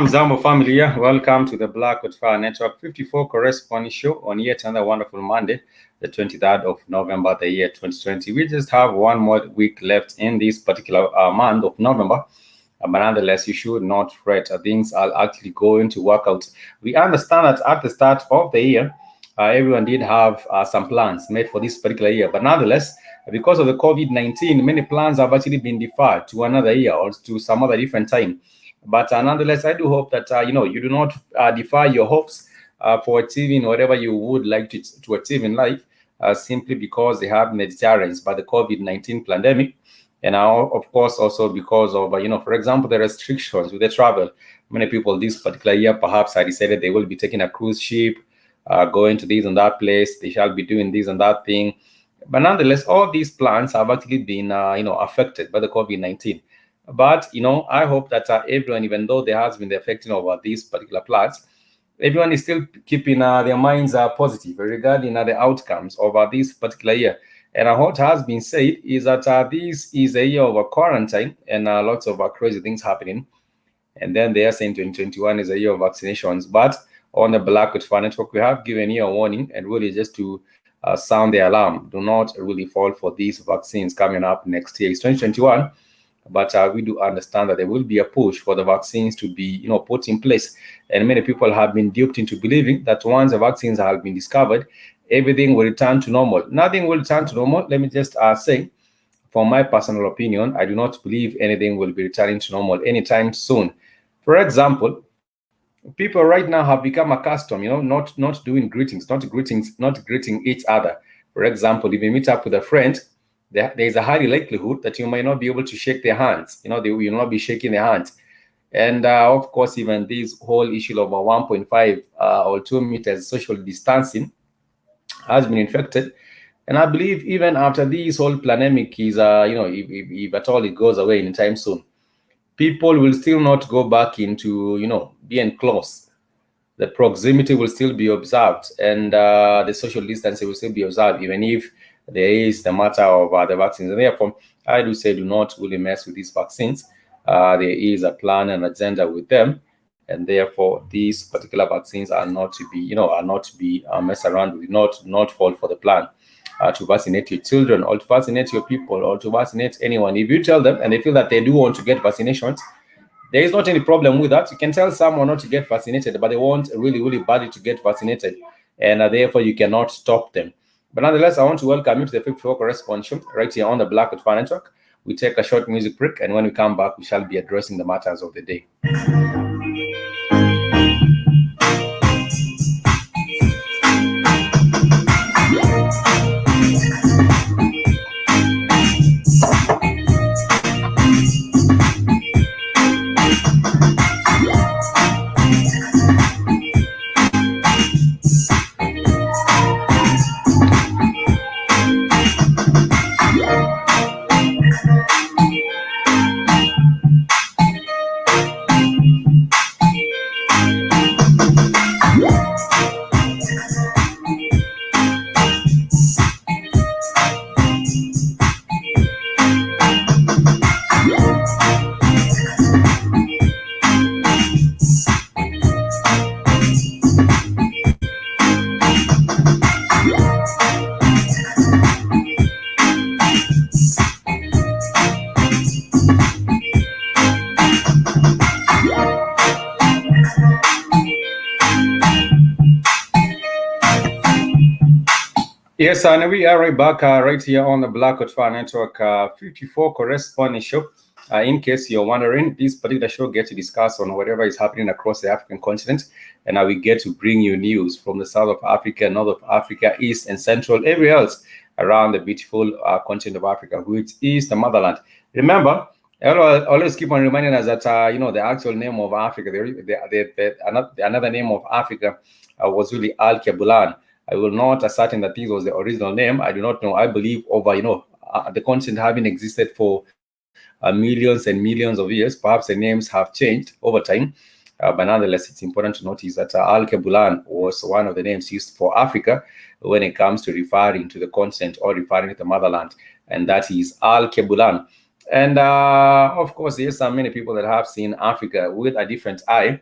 Hamzamo family, welcome to the Black with Fire Network 54 corresponding show on yet another wonderful Monday, the 23rd of November, the year 2020. We just have one more week left in this particular month of November. But nonetheless, you should not fret. Things are actually going to work out. We understand that at the start of the year, everyone did have some plans made for this particular year. But nonetheless, because of the COVID-19, many plans have actually been deferred to another year or to some other different time. But nonetheless, I do hope that, you do not defer your hopes for achieving whatever you would like to achieve in life simply because they have deterrence by the COVID-19 pandemic. And now, of course, also because of, for example, the restrictions with the travel. Many people this particular year perhaps I decided they will be taking a cruise ship, going to this and that place. They shall be doing this and that thing. But nonetheless, all these plans have actually been, affected by the COVID-19. But, I hope that everyone, even though there has been the affecting of these particular plans, everyone is still keeping their minds positive regarding the outcomes of this particular year. And what has been said is that this is a year of a quarantine and lots of crazy things happening. And then they are saying 2021 is a year of vaccinations. But on the Black with Fire Network, we have given you a warning and really just to sound the alarm. Do not really fall for these vaccines coming up next year. It's 2021. But we do understand that there will be a push for the vaccines to be, put in place. And many people have been duped into believing that once the vaccines have been discovered, everything will return to normal. Nothing will return to normal. Let me just say, from my personal opinion, I do not believe anything will be returning to normal anytime soon. For example, people right now have become accustomed, not doing greetings, not greeting each other. For example, if you meet up with a friend, there is a high likelihood that you might not be able to shake their hands. They will not be shaking their hands. And of course, even this whole issue of 1.5 or 2 meters social distancing has been infected. And I believe even after this whole pandemic is, if at all it goes away anytime soon, people will still not go back into, being close. The proximity will still be observed, and the social distancing will still be observed, even if there is the matter of the vaccines. And therefore, I do say do not really mess with these vaccines. There is a plan and agenda with them, and therefore these particular vaccines are not to be, messed around with. Not fall for the plan to vaccinate your children or to vaccinate your people or to vaccinate anyone. If you tell them and they feel that they do want to get vaccinations, there is not any problem with that. You can tell someone not to get vaccinated, but they want really, really badly to get vaccinated, and therefore you cannot stop them. But nonetheless, I want to welcome you to the 54 correspondent right here on the Black with Fire Network. We take a short music break, and when we come back, we shall be addressing the matters of the day. Yes, and we are right back right here on the Black Fire Network 54 correspondent show. In case you're wondering, this particular show gets to discuss on whatever is happening across the African continent, and we get to bring you news from the south of Africa, north of Africa, east and central, everywhere else around the beautiful continent of Africa, which is the motherland. Remember, I always keep on reminding us that the actual name of Africa, another name of Africa was really Al-Kebulan. I will not ascertain that this was the original name. I do not know. I believe over, the continent having existed for millions and millions of years, perhaps the names have changed over time. But nonetheless, it's important to notice that Al-Kebulan was one of the names used for Africa when it comes to referring to the continent or referring to the motherland, and that is Al-Kebulan. And of course, there's many people that have seen Africa with a different eye.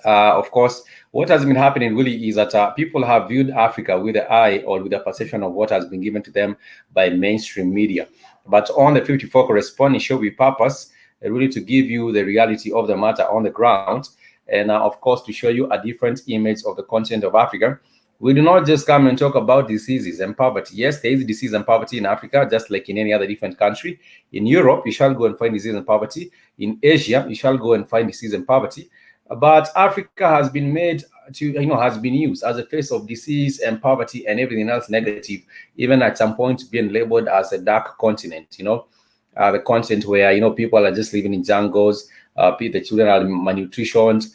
Of course, what has been happening really is that people have viewed Africa with the eye or with the perception of what has been given to them by mainstream media. But on the 54 corresponding show, we purpose really to give you the reality of the matter on the ground, and of course, to show you a different image of the continent of Africa. We do not just come and talk about diseases and poverty. Yes, there is disease and poverty in Africa, just like in any other different country. In Europe, you shall go and find disease and poverty. In Asia, you shall go and find disease and poverty. But Africa has been made to, has been used as a face of disease and poverty and everything else negative, even at some point being labeled as a dark continent, the continent where, people are just living in jungles, the children are malnutritioned,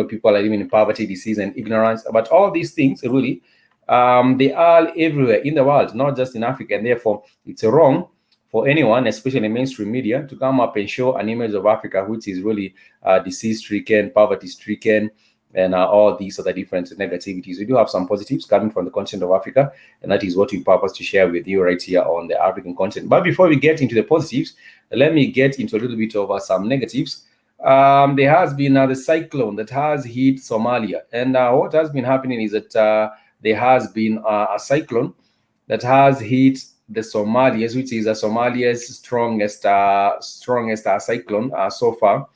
people are living in poverty, disease, and ignorance. But all these things, really, they are everywhere in the world, not just in Africa. And therefore, it's wrong for anyone, especially mainstream media, to come up and show an image of Africa which is really disease-stricken, poverty-stricken, and all these other different negativities. We do have some positives coming from the continent of Africa, and that is what we purpose to share with you right here on the African continent. But before we get into the positives, let me get into a little bit of some negatives. There has been the cyclone that has hit Somalia, and what has been happening is that there has been a cyclone that has hit the Somalias, which is Somalia's strongest cyclone so far,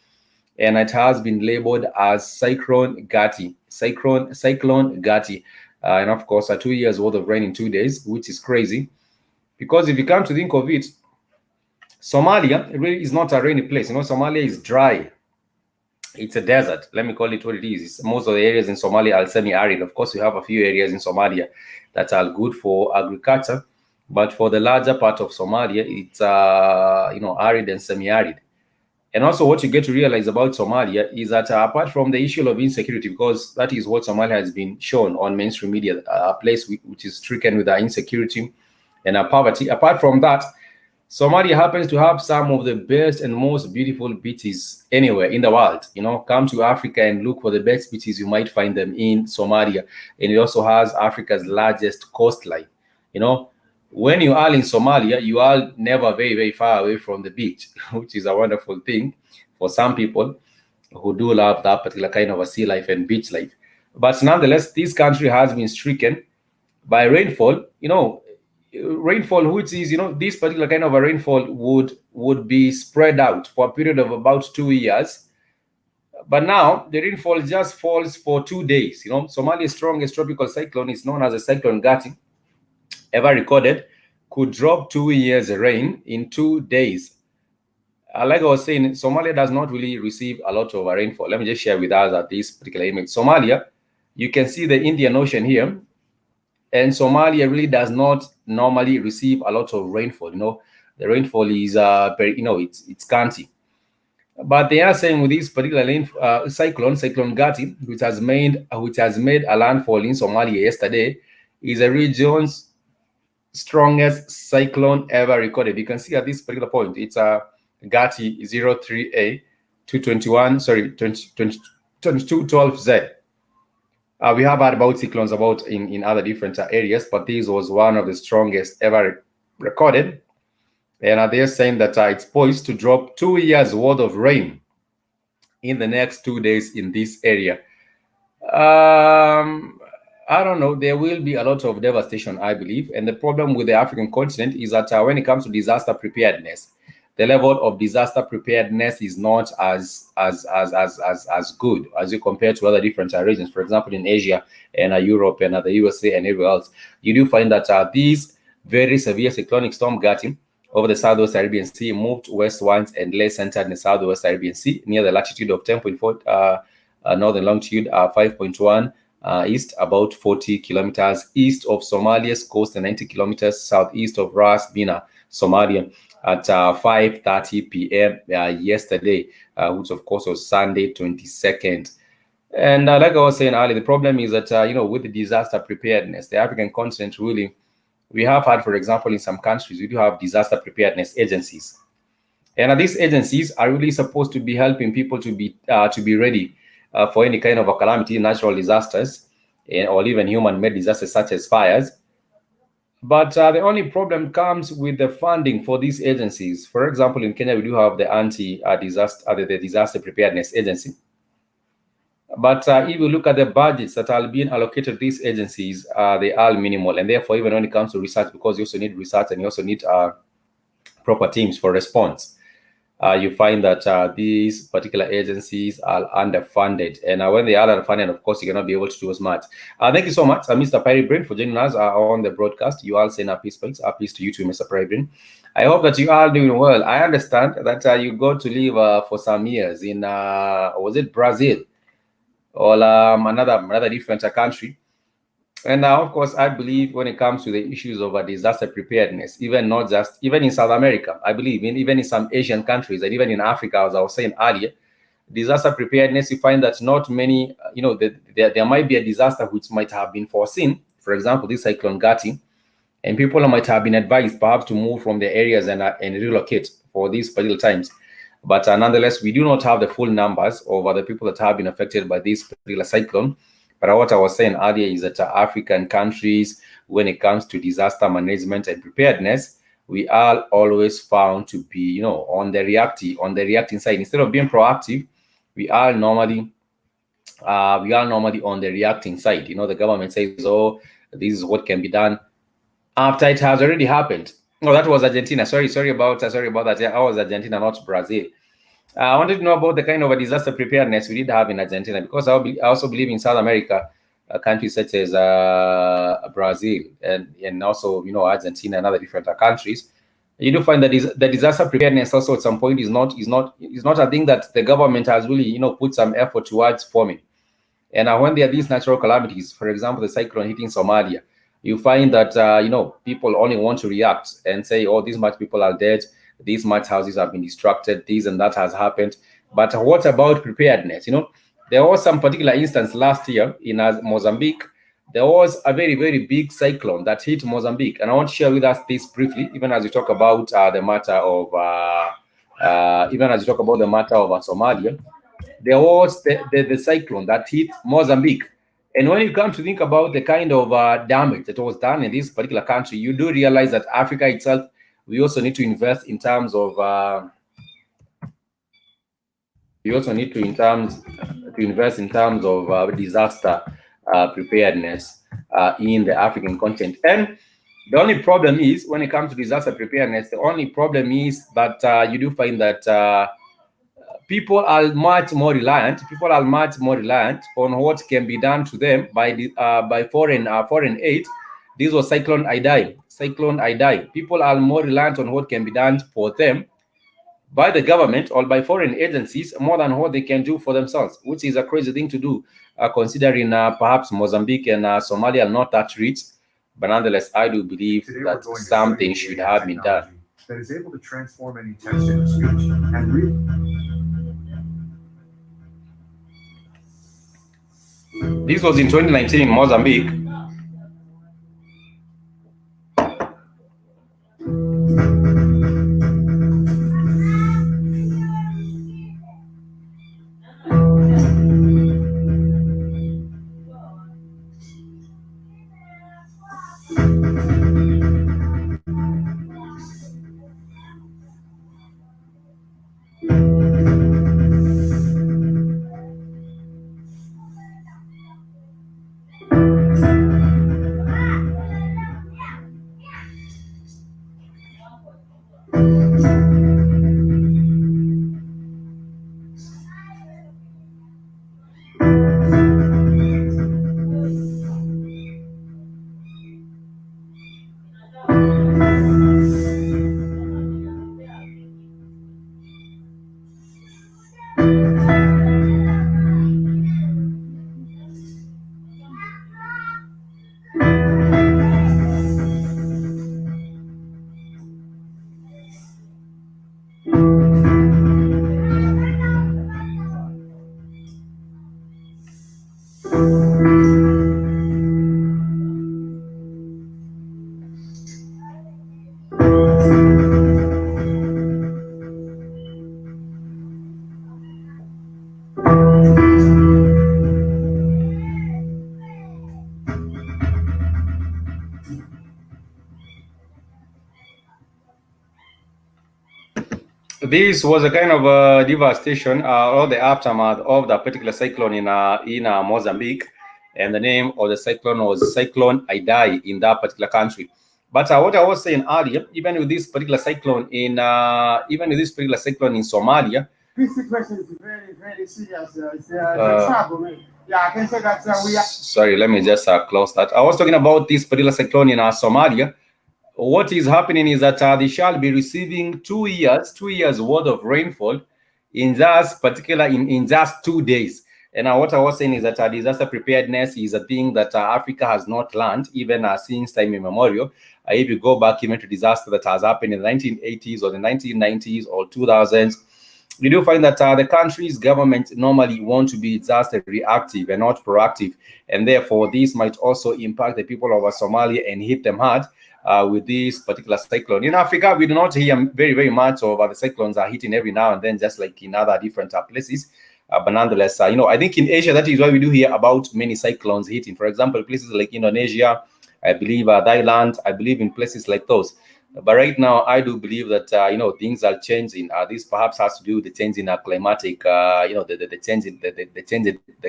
and it has been labeled as Cyclone Gati. and of course, 2 years worth of rain in 2 days, which is crazy. Because if you come to think of it, Somalia really is not a rainy place. Somalia is dry. It's a desert. Let me call it what it is. Most of the areas in Somalia are semi-arid. Of course, we have a few areas in Somalia that are good for agriculture, but for the larger part of Somalia, it's arid and semi-arid. And also, what you get to realize about Somalia is that apart from the issue of insecurity, because that is what Somalia has been shown on mainstream media, a place which is stricken with insecurity and poverty. Apart from that, Somalia happens to have some of the best and most beautiful beaches anywhere in the world. Come to Africa and look for the best beaches. You might find them in Somalia. And it also has Africa's largest coastline. When you are in Somalia, you are never very, very far away from the beach, which is a wonderful thing for some people who do love that particular kind of a sea life and beach life. But nonetheless, this country has been stricken by rainfall. Rainfall, which is, this particular kind of a rainfall would be spread out for a period of about 2 years. But now the rainfall just falls for 2 days. Somalia's strongest tropical cyclone is known as a cyclone Gati, ever recorded, could drop 2 years rain in 2 days. Like I was saying, Somalia does not really receive a lot of rainfall. Let me just share with us this particular image. Somalia, you can see the Indian Ocean here. And Somalia really does not normally receive a lot of rainfall. The rainfall is it's scanty. But they are saying with this particular cyclone Gati, which has made a landfall in Somalia yesterday, is a region's strongest cyclone ever recorded. You can see at this particular point, it's a Gati 03A 2212Z. We have had about cyclones in other different areas, but this was one of the strongest ever recorded. And they're saying that it's poised to drop 2 years worth of rain in the next 2 days in this area. I don't know. There will be a lot of devastation, I believe. And the problem with the African continent is that when it comes to disaster preparedness, the level of disaster preparedness is not as good as you compare to other different regions. For example, in Asia and Europe and the USA and everywhere else, you do find that these very severe cyclonic storm Gati over the Southwest Arabian Sea moved westwards and lay centered in the Southwest Arabian Sea near the latitude of 10.4, northern longitude 5.1 east, about 40 kilometers east of Somalia's coast and 90 kilometers southeast of Ras Bina, Somalia, at 5:30 p.m. Yesterday, which of course was Sunday, 22nd. And like I was saying earlier, the problem is that, with the disaster preparedness, the African continent really, we have had, for example, in some countries, we do have disaster preparedness agencies. And these agencies are really supposed to be helping people to be ready for any kind of a calamity, natural disasters, or even human-made disasters such as fires. But the only problem comes with the funding for these agencies. For example, in Kenya, we do have the the Disaster Preparedness Agency. But if you look at the budgets that are being allocated to these agencies, they are minimal. And therefore, even when it comes to research, because you also need research and you also need proper teams for response, you find that these particular agencies are underfunded. And when they are underfunded, of course, you cannot be able to do as much. Thank you so much, Mr. Peregrine, for joining us on the broadcast. You all send a peace to you too, Mr. Peregrine. I hope that you are doing well. I understand that you got to live for some years in, was it Brazil? Or another different country. And of course, I believe when it comes to the issues of disaster preparedness, even in South America, I believe even in some Asian countries and even in Africa, as I was saying earlier, disaster preparedness, you find that not many, there might be a disaster which might have been foreseen. For example, this cyclone Gati, and people might have been advised perhaps to move from the areas and relocate for these particular times. But nonetheless, we do not have the full numbers of the people that have been affected by this particular cyclone. But what I was saying earlier is that African countries, when it comes to disaster management and preparedness, we are always found to be, on the reacting side. Instead of being proactive, we are normally on the reacting side. The government says, "Oh, this is what can be done," after it has already happened. No, that was Argentina. Sorry about that. Yeah, I was Argentina, not Brazil. I wanted to know about the kind of a disaster preparedness we did have in Argentina, because I also believe in South America, countries such as Brazil and also Argentina and other different countries, you do find that the disaster preparedness also at some point is not a thing that the government has really put some effort towards forming. And when there are these natural calamities, for example, the cyclone hitting Somalia, you find that people only want to react and say, "Oh, these much people are dead, these much houses have been destructed, this and that has happened." But what about preparedness? There was some particular instance last year in Mozambique. There was a very, very big cyclone that hit Mozambique, and I want to share with us this briefly, even as we talk about the matter of Somalia. There was the cyclone that hit Mozambique. And when you come to think about the kind of damage that was done in this particular country, you do realize that Africa itself, we also need to invest in terms of disaster preparedness in the African continent. And the only problem is, when it comes to disaster preparedness, the only problem is that you do find that people are much more reliant on what can be done to them by foreign aid. This was Cyclone Idai. People are more reliant on what can be done for them by the government or by foreign agencies more than what they can do for themselves, which is a crazy thing to do, considering perhaps Mozambique and Somalia are not that rich. But nonetheless, I do believe that something should have been done. That is able to transform any text into speech and read. This was in 2019 in Mozambique. This was a kind of devastation, or the aftermath of that particular cyclone in Mozambique, and the name of the cyclone was Cyclone Idai in that particular country. But what I was saying earlier, even with this particular cyclone in Somalia, this situation is very, very serious. It's trouble. Yeah, I can say that we are. Sorry, let me just close that. I was talking about this particular cyclone in Somalia. What is happening is that they shall be receiving 2 years worth of rainfall in just 2 days. And what I was saying is that disaster preparedness is a thing that Africa has not learned even since time immemorial. If you go back even to disaster that has happened in the 1980s or the 1990s or 2000s, you do find that the country's government normally want to be disaster reactive and not proactive. And therefore, this might also impact the people of Somalia and hit them hard. With this particular cyclone. In Africa, we do not hear very, very much of the cyclones are hitting every now and then, just like in other different places. But nonetheless, I think in Asia, that is why we do hear about many cyclones hitting. For example, places like Indonesia, I believe Thailand, I believe in places like those. But right now, I do believe that things are changing. This perhaps has to do with the change in climatic, the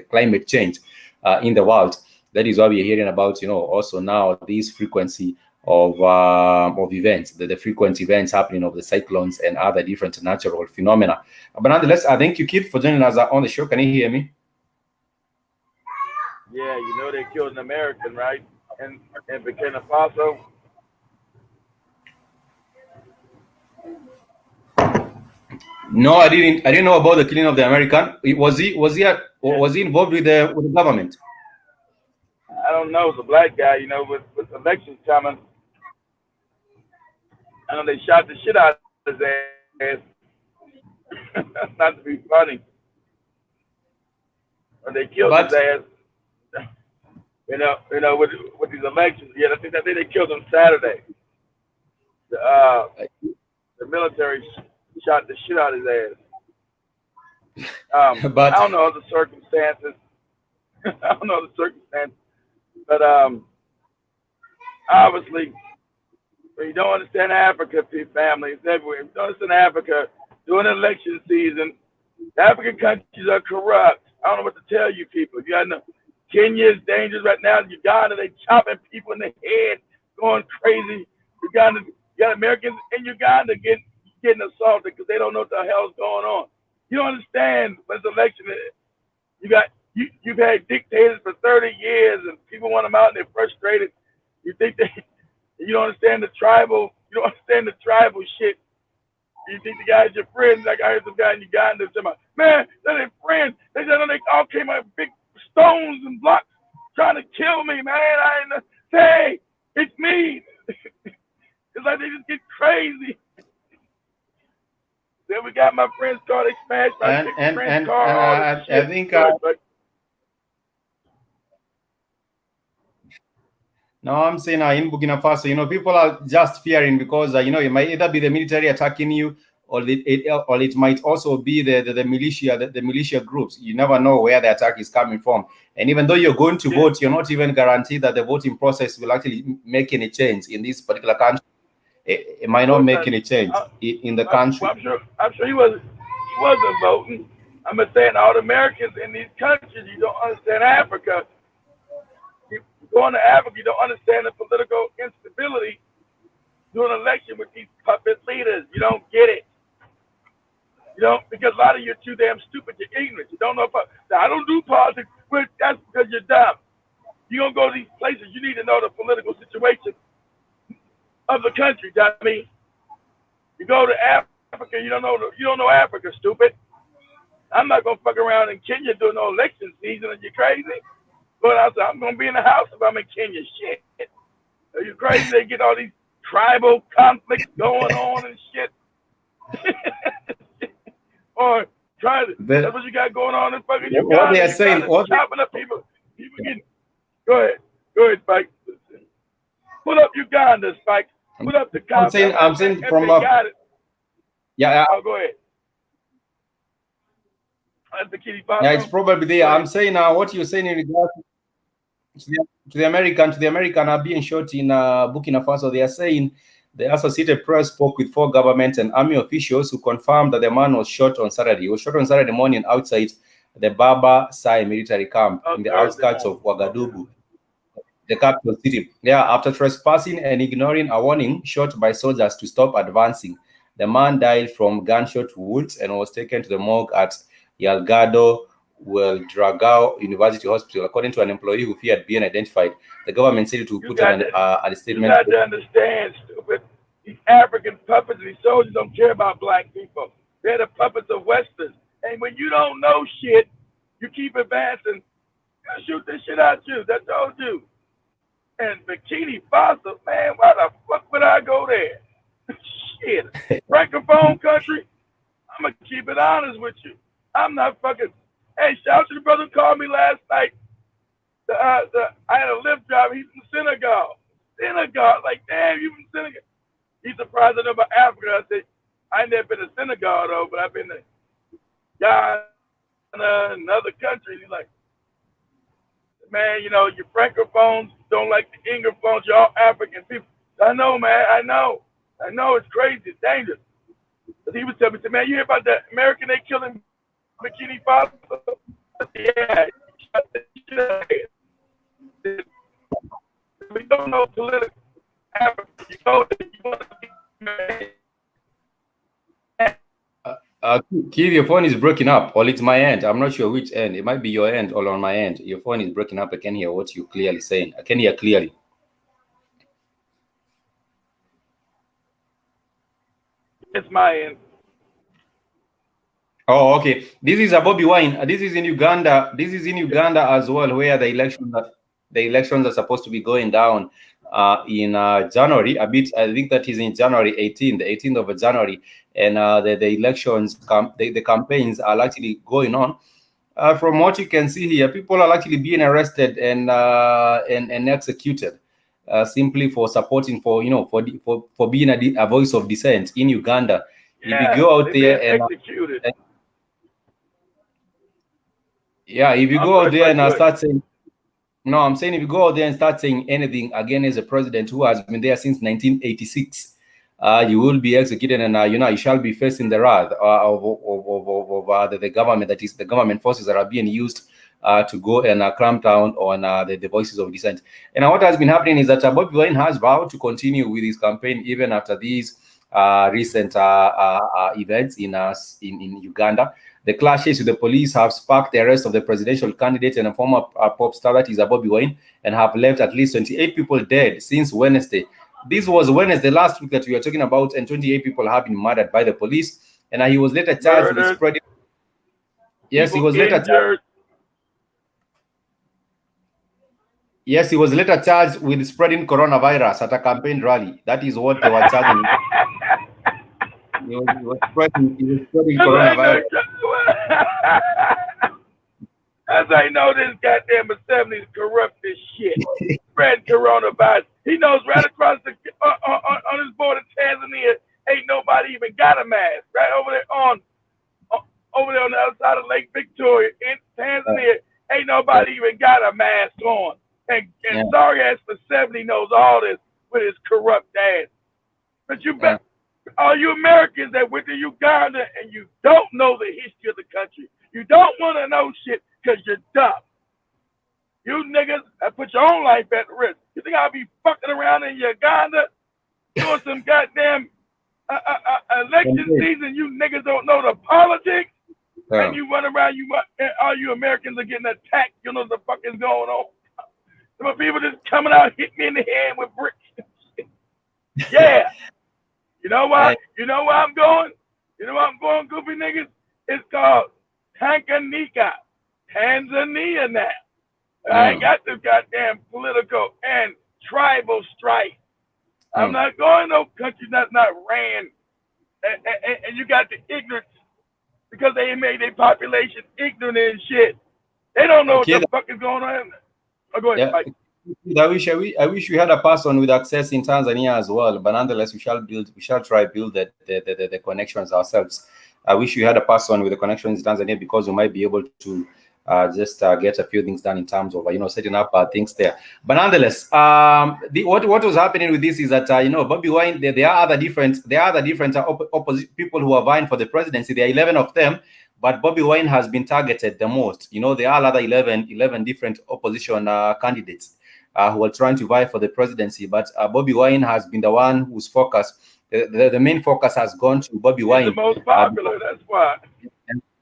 climate change in the world. That is why we are hearing about also now this frequency of events, the frequent events happening of the cyclones and other different natural phenomena. But nonetheless, I thank you, Keith, for joining us on the show. Can you hear me? Yeah. Yeah, you know they killed an American, right? In Burkina Faso. No, I didn't. I didn't know about the killing of the American. Was he involved with the government? I don't know. It's a black guy, with elections coming. I know they shot the shit out of his ass. Not to be funny, but they killed his But ass. With these elections. Yeah, I think they killed him Saturday. The military shot the shit out of his ass. I but don't know the circumstances. I don't know the circumstances, but obviously, when you don't understand Africa, families everywhere. If you don't understand Africa during election season, the African countries are corrupt. I don't know what to tell you people. You gotta know Kenya is dangerous right now. Uganda, they chopping people in the head, going crazy. You got Americans in Uganda getting assaulted because they don't know what the hell's going on. You don't understand when it's election. You've had dictators for 30 years and people want them out and they're frustrated. You think you don't understand the tribal shit. You think the guy's your friend? Like I heard some guy in Uganda say, man, that ain't friends. They said they all came out with big stones and blocks trying to kill me, man. Hey, it's me. It's like they just get crazy. Then we got my friend's car. They smashed my friend's car. All this shit. I think no, I'm saying in Burkina Faso, people are just fearing because it might either be the military attacking you, or it might also be the militia, the militia groups. You never know where the attack is coming from. And even though you're going to vote, you're not even guaranteed that the voting process will actually make any change in this particular country. It might not make any change in the country. I'm sure he wasn't voting. I'm just saying all the Americans in these countries, you don't understand Africa. You go into Africa, you don't understand the political instability. Do an election with these puppet leaders. You don't get it. Because a lot of you are too damn stupid. You're ignorant. You don't know I don't do politics. But that's because you're dumb. You don't go to these places. You need to know the political situation of the country, dummy. You go to Africa, you don't know Africa, stupid. I'm not gonna fuck around in Kenya doing no election season. Are you crazy? But I'm gonna be in the house if I'm in Kenya. Shit. Are you crazy? They get all these tribal conflicts going on and shit. Or that's what you got going on in fucking Uganda. What they are saying, chopping up people getting. Go ahead, Spike. Pull up Uganda, Spike. Put up the cops. I'm saying from yeah. Oh, go ahead. That's the kitty box. Yeah, it's probably there. I'm saying what you're saying in regards to the American are being shot in Burkina Faso. They are saying the Associated Press spoke with 4 government and army officials who confirmed that the man was shot on Saturday. He was shot on Saturday morning outside the Baba Sai military camp in the outskirts of Ouagadougou, the capital city. Yeah, after trespassing and ignoring a warning shot by soldiers to stop advancing, the man died from gunshot wounds and was taken to the morgue at Yalgado Ouedraogo University Hospital. According to an employee who feared being identified, the government said it would put on a statement. You got to understand, stupid. These African puppets and these soldiers don't care about black people. They're the puppets of Westerns. And when you don't know shit, you keep advancing. They'll shoot this shit out you. That's all you. And Burkina Faso, man, why the fuck would I go there? Shit. Francophone country? I'm going to keep it honest with you. I'm not fucking. Hey, shout out to the brother who called me last night. I had a Lyft driver. He's from Senegal. Like, damn, you from Senegal? He's surprised I know about Africa. I said, I ain't never been to Senegal, though, but I've been to Ghana and other countries. He's like, man, your Francophones don't like the Anglophones. You're all African people. I know, man. I know. It's crazy. It's dangerous. But he was telling me, man, you hear about that American they killed in Burkina Faso? Yeah. We don't know political Africa. Keith, your phone is breaking up, or it's my end. I'm not sure which end. It might be your end or on my end. Your phone is breaking up. I can hear what you're clearly saying. I can hear clearly. It's my end. Oh, okay. This is a Bobby Wine. This is in Uganda. This is in Uganda as well, where the elections are supposed to be going down in January. A bit, I think that is in January 18th, the 18th of January, and the elections, the campaigns are actually going on. From what you can see here, people are actually being arrested and executed simply for supporting, for being a voice of dissent in Uganda. Yeah, if you go out there and executed. yeah, if you go out there and start saying, no, I'm saying if you go out there and start saying anything against a president who has been there since 1986, you will be executed, and you shall be facing the wrath of the government. That is, the government forces that are being used to go and clamp down on the voices of dissent. And what has been happening is that Bobby Wine has vowed to continue with his campaign even after these recent events in Uganda. The clashes with the police have sparked the arrest of the presidential candidate and a former pop star, that is Bobby Wine, and have left at least 28 people dead since Wednesday. This was Wednesday last week that we are talking about, and 28 people have been murdered by the police. And he was later charged with spreading. Yes, he was later charged. Yes, he was later charged with spreading coronavirus at a campaign rally. That is what they were charging. He was spreading coronavirus. As I know, this goddamn assembly is corrupt as shit. Spread coronavirus. He knows right across the on his border, Tanzania, ain't nobody even got a mask. Right over there on the other side of Lake Victoria in Tanzania, ain't nobody even got a mask on. And sorry ass for 70 knows all this with his corrupt ass. But you bet. All you Americans that went to Uganda and you don't know the history of the country, you don't want to know shit because you're dumb. You niggas have put your own life at risk. You think I'll be fucking around in Uganda doing some goddamn election season? You niggas don't know the politics, and you run around. All you Americans are getting attacked. You know what the fuck is going on? Some people just coming out hitting me in the head with bricks. Yeah. You know why? You know where I'm going? You know where I'm going, goofy niggas? It's called Tanganyika, Tanzania now. I ain't got this goddamn political and tribal strife. I'm not going to no country that's not ran. And you got the ignorance because they made their population ignorant and shit. They don't know what the fuck is going on. Oh, go ahead, Mike. I wish we had a person with access in Tanzania as well, but nonetheless, we shall try build the connections ourselves. I wish we had a person with the connections in Tanzania, because we might be able to just get a few things done in terms of setting up things there. But nonetheless, what was happening with this is that Bobby Wine, there are other different opposite people who are vying for the presidency. There are 11 of them, but Bobby Wine has been targeted the most. There are other 11 different opposition candidates who are trying to vie for the presidency, but Bobby Wine has been the one whose focus, the main focus has gone to Bobby Wine. He's the most popular, that's why.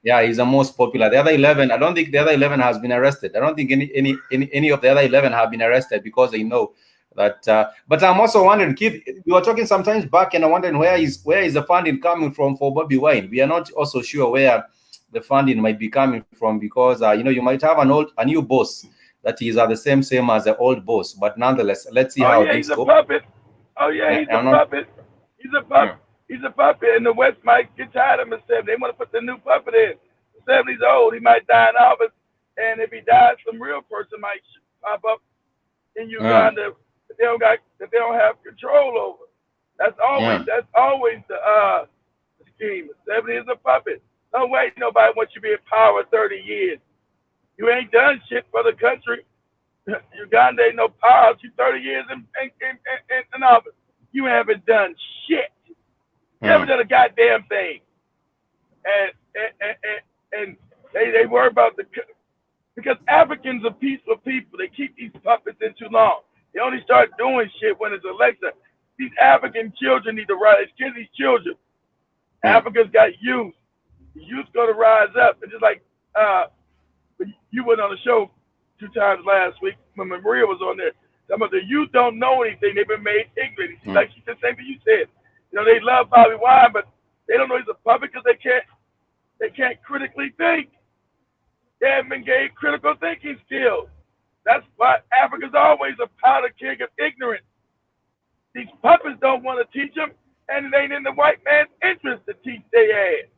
Yeah, he's the most popular. The other 11, I don't think the other 11 has been arrested. I don't think any of the other 11 have been arrested, because they know that. But I'm also wondering, Keith, you were talking sometimes back, and I'm wondering where is the funding coming from for Bobby Wine. We are not also sure where the funding might be coming from, because you might have a new boss that is the same as the old boss, but nonetheless, let's see how things go. He's a puppet. Oh yeah, he's a puppet. He's a puppet. He's a puppet, and the West might get tired of him. They want to put the new puppet in. 70's old. He might die in office, and if he dies, some real person might pop up in Uganda that they don't have control over. That's always the scheme. 70 is a puppet. No way nobody wants you to be in power 30 years. You ain't done shit for the country. Uganda ain't no power. You 30 years in office. You haven't done shit. You haven't done a goddamn thing. And they worry about because Africans are peaceful people. They keep these puppets in too long. They only start doing shit when it's election. These African children need to rise. These children. Africa's got youth. The youth going to rise up. And just like you went on the show 2 times last week when Maria was on there. Some of the youth don't know anything. They've been made ignorant. Like she said, same thing you said. You know, they love Bobby Wine, but they don't know he's a puppet because they can't critically think. They haven't been gave critical thinking skills. That's why Africa's always a powder keg of ignorance. These puppets don't want to teach them, and it ain't in the white man's interest to teach their ass.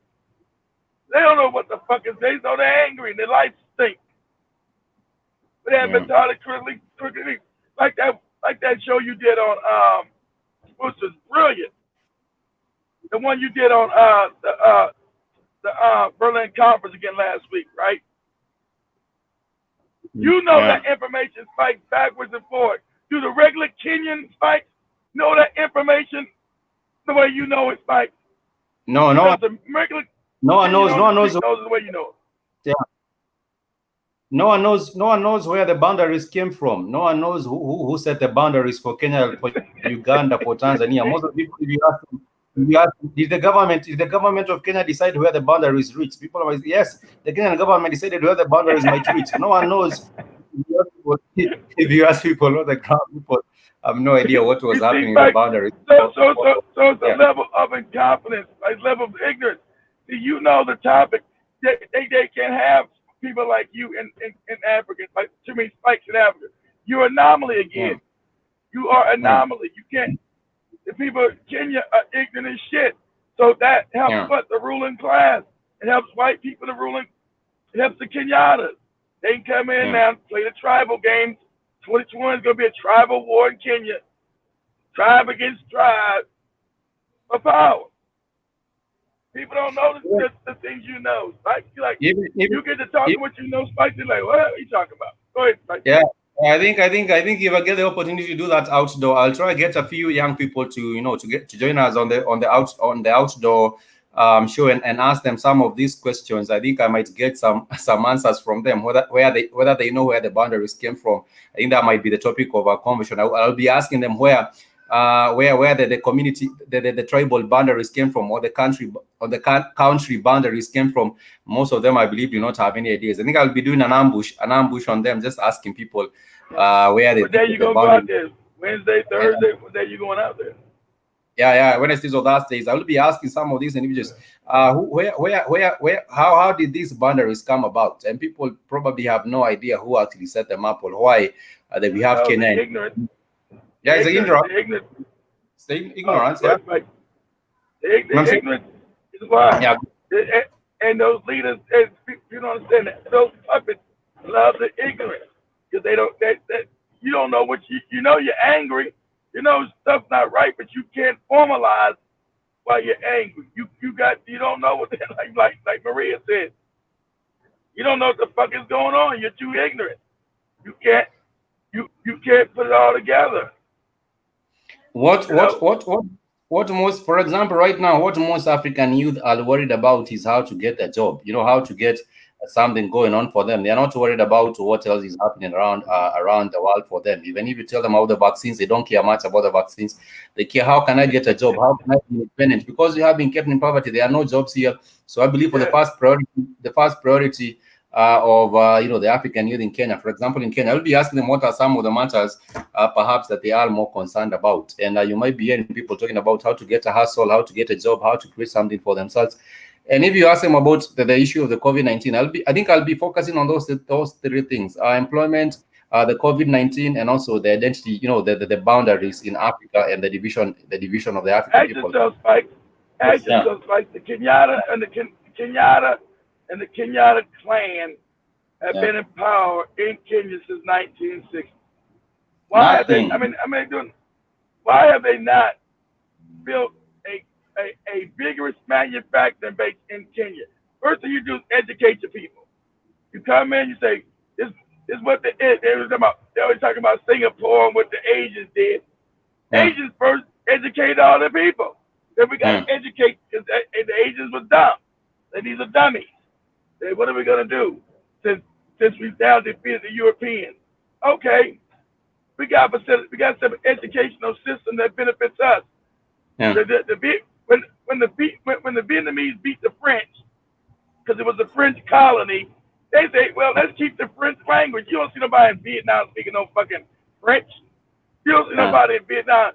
They don't know what the fuck is they know they're angry and their life stinks. But they haven't been taught it critically. Like that show you did on which was brilliant. The one you did on the Berlin conference again last week, right? You know that information spikes backwards and forwards. Do the regular Kenyan spikes know that information the way you know it spikes? No one knows. No one knows the way you know it. Yeah. No one knows where the boundaries came from. No one knows who set the boundaries for Kenya, for Uganda, for Tanzania. Most of the people, if you ask, did the government of Kenya decide where the boundaries reach? People are like, yes, the Kenyan government decided where the boundaries might reach. No one knows. If you ask people on the ground, people have no idea what was happening in the boundaries. So it's a level of incompetence, a level of ignorance. See, you know the topic. They can't have people like you in Africa, like too many spikes in Africa. You're anomaly again. You are anomaly. You can't. The people of Kenya are ignorant as shit. So that helps what? The ruling class. It helps white people to ruling. It helps the Kenyatas. They can come in now and play the tribal games. 2021 is going to be a tribal war in Kenya. Tribe against tribe for power. People don't know the things you know. Like you get to talk what you know, Spike. They're like, what are you talking about? Go ahead, Spike. Yeah. I think if I get the opportunity to do that outdoor, I'll try to get a few young people to join us on the outdoor show and ask them some of these questions. I think I might get some answers from them, whether they know where the boundaries came from. I think that might be the topic of our conversation. I'll be asking them where the community, the tribal boundaries came from, or the country boundaries came from. Most of them, I believe, do not have any ideas. I think I'll be doing an ambush on them, just asking people where they. What day you gonna go out there? Wednesday, Thursday. What day you going out there? Yeah, Wednesdays or Thursdays. I will be asking some of these individuals, how did these boundaries come about? And people probably have no idea who actually set them up or why that we have Kenya. Ignorant. Yeah, it's ignorance. The ignorance is why. Yeah. And those leaders, you don't understand that. Those puppets love the ignorance because they don't. You don't know what you know. You're angry. You know stuff's not right, but you can't formalize why you're angry. You don't know what like Maria said. You don't know what the fuck is going on. You're too ignorant. You can't put it all together. What most, for example, right now, what most African youth are worried about is how to get a job. How to get something going on for them. They are not worried about what else is happening around the world for them. Even if you tell them about the vaccines, they don't care much about the vaccines. They care, how can I get a job? How can I be independent? Because you have been kept in poverty, there are no jobs here. So I believe for the first priority of the African youth in Kenya, for example, in Kenya, I'll be asking them what are some of the matters perhaps that they are more concerned about. And you might be hearing people talking about how to get a hustle, how to get a job, how to create something for themselves. And if you ask them about the issue of the COVID-19, I think I'll be focusing on those three things: employment, the COVID-19, and also the identity. The boundaries in Africa and the division of the African people. Spike. The Kenyatta and the Kenyatta clan have been in power in Kenya since 1960. Why have they? Why have they not built a vigorous manufacturing base in Kenya? First thing you do is educate your people. You come in, you say, this is what they always talking about Singapore and what the Asians did. Asians first educate all the people. Then we got to educate, because the Asians were dumb. These are dummies. What are we going to do since we've now defeated the Europeans? Okay, we got some educational system that benefits us. Yeah. When the Vietnamese beat the French, because it was a French colony. They say, well, let's keep the French language. You don't see nobody in Vietnam speaking no fucking French. You don't see nobody in Vietnam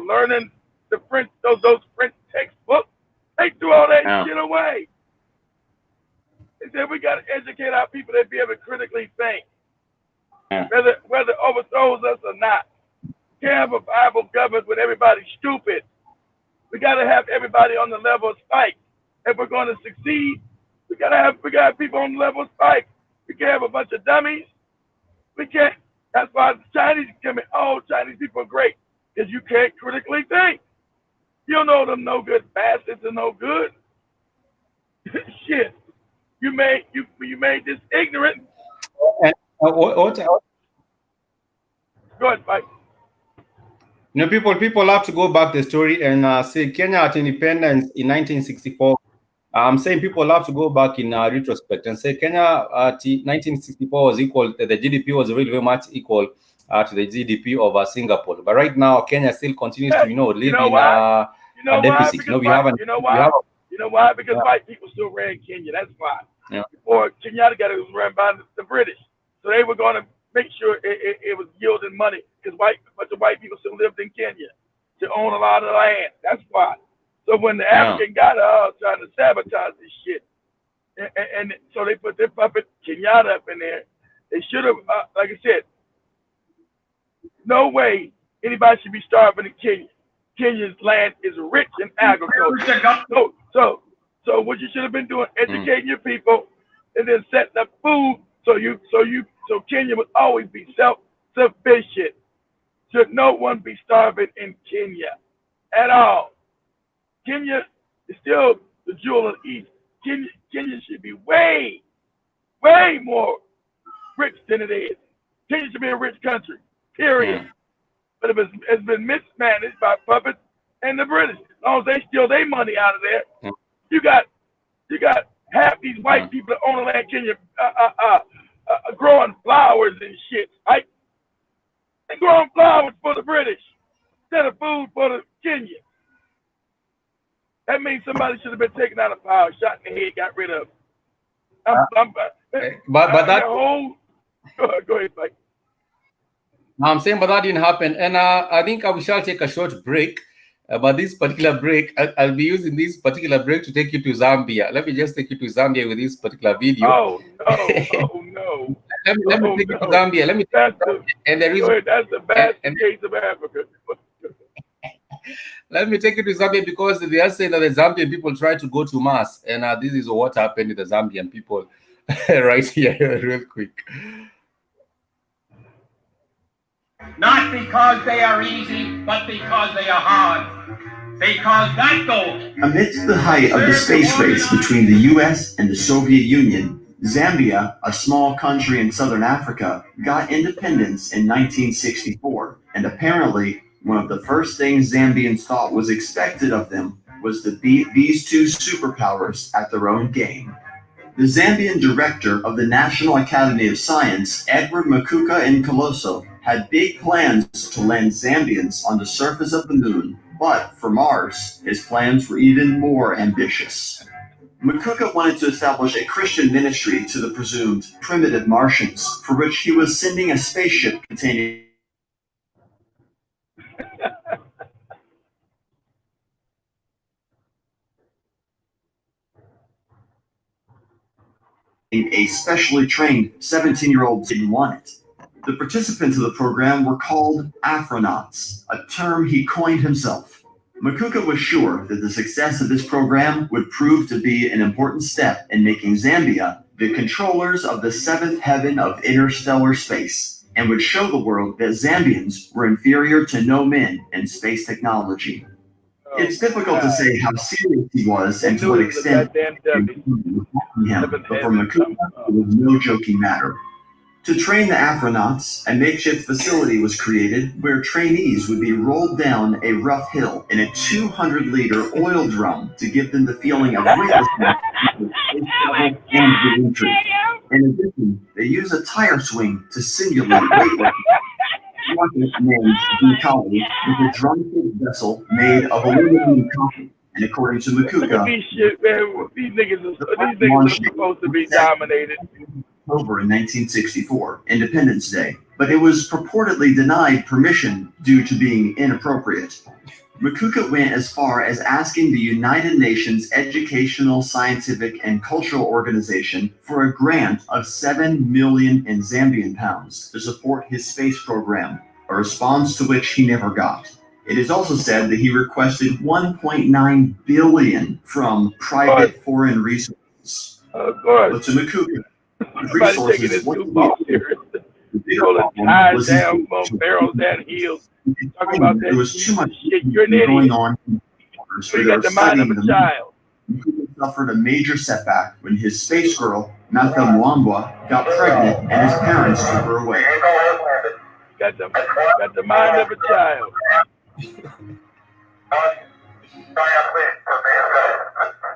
learning the French, those French textbooks. They threw all that shit away. They said we got to educate our people to be able to critically think, whether it overthrows us or not. We can't have a viable government with everybody stupid. We got to have everybody on the level of Spike. If we're going to succeed, we gotta have people on the level of Spike. We can't have a bunch of dummies. We can't. That's why the Chinese come in. Oh, Chinese people are great because you can't critically think. You don't know them no good bastards are no good. Shit, you made this ignorant. And, Go ahead, Spike. People have to go back the story and say Kenya at independence in 1964. I'm saying people have to go back in retrospect and say Kenya at 1964 was equal. The GDP was really very much equal to the GDP of Singapore. But right now, Kenya still continues to, live in a deficit. You know why? Because white people still ran Kenya. That's why. Yeah. Before Kenyatta got it, was run by the British. So they were going to make sure it was yielding money because a bunch of white people still lived in Kenya to own a lot of the land. That's why. So when the African got trying to sabotage this shit, and so they put their puppet Kenyatta up in there, they should have, like I said, no way anybody should be starving in Kenya. Kenya's land is rich in agriculture. So what you should have been doing, educating your people, and then setting up food so Kenya would always be self-sufficient. Should no one be starving in Kenya at all? Kenya is still the jewel of the East. Kenya should be way, way more rich than it is. Kenya should be a rich country, period. Yeah. But it's been mismanaged by puppets and the British. As long as they steal their money out of there, you got half these white people that own the land Kenya growing flowers and shit, right? They growing flowers for the British instead of food for the Kenya. That means somebody should have been taken out of power, shot in the head, got rid of. Go ahead, Mike. I'm saying, but that didn't happen, and I think we shall take a short break. But this particular break, I'll be using this particular break to take you to Zambia. Let me just take you to Zambia with this particular video. Oh no! let me take you to Zambia. Let me. That's the best case of Africa. Let me take you to Zambia because they are saying that the Zambian people try to go to mass, and this is what happened to the Zambian people right here, real quick. Not because they are easy, but because they are hard. Because that goal. Amidst the height of the space race between the US and the Soviet Union, Zambia, a small country in southern Africa, got independence in 1964, and apparently one of the first things Zambians thought was expected of them was to beat these two superpowers at their own game. The Zambian director of the National Academy of Science, Edward Makuka Nkoloso, had big plans to land Zambians on the surface of the moon, but for Mars, his plans were even more ambitious. Makuka wanted to establish a Christian ministry to the presumed primitive Martians, for which he was sending a spaceship containing a specially trained 17-year-old didn't want it. The participants of the program were called Afronauts, a term he coined himself. Makuka was sure that the success of this program would prove to be an important step in making Zambia the controllers of the seventh heaven of interstellar space, and would show the world that Zambians were inferior to no men in space technology. It's difficult to say how serious he was and to what extent him, but for Makuka, it was no joking matter. To train the Afronauts, a makeshift facility was created where trainees would be rolled down a rough hill in a 200-liter oil drum to give them the feeling of weightlessness and re-entry. In addition, they use a tire swing to simulate weightlessness. Named Burkinabe with a drum-shaped vessel made of aluminum and copper. And according to Look at Makuka, these shit, man. These niggas are supposed to be dominated. October in 1964, Independence Day, but it was purportedly denied permission due to being inappropriate. Makuka went as far as asking the United Nations Educational, Scientific, and Cultural Organization for a grant of 7 million in Zambian pounds to support his space program, a response to which he never got. It is also said that he requested 1.9 billion from private foreign resources. Of course. But to Makuka, Everybody's taking this too far serious. Rolling ties down, barrels down heels. Talking about that there was too much shit. You're an going idiot. on. So you got the mind of a child. Makuka suffered a major setback when his space girl, Martha Mwambwa, got pregnant and his parents took her away. Got the mind of a child.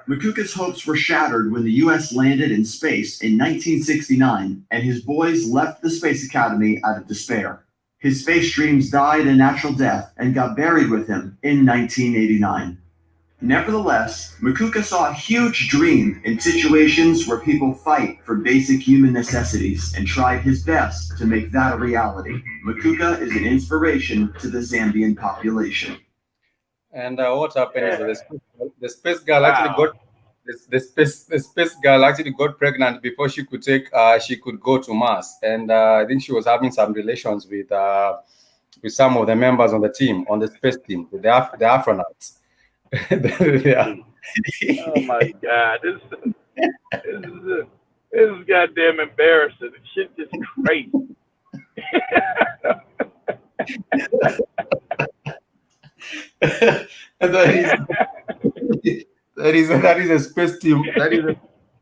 Makuka's hopes were shattered when the U.S. landed in space in 1969 and his boys left the Space Academy out of despair. His space dreams died a natural death and got buried with him in 1989. Nevertheless, Makuka saw a huge dream in situations where people fight for basic human necessities and tried his best to make that a reality. Makuka is an inspiration to the Zambian population. And what happened is the space girl actually got the space girl actually got pregnant before she could go to Mars, and I think she was having some relations with some of the members on the team, on the space team, with the astronauts. Oh my God, this is goddamn embarrassing. This shit is crazy. that is a space team. That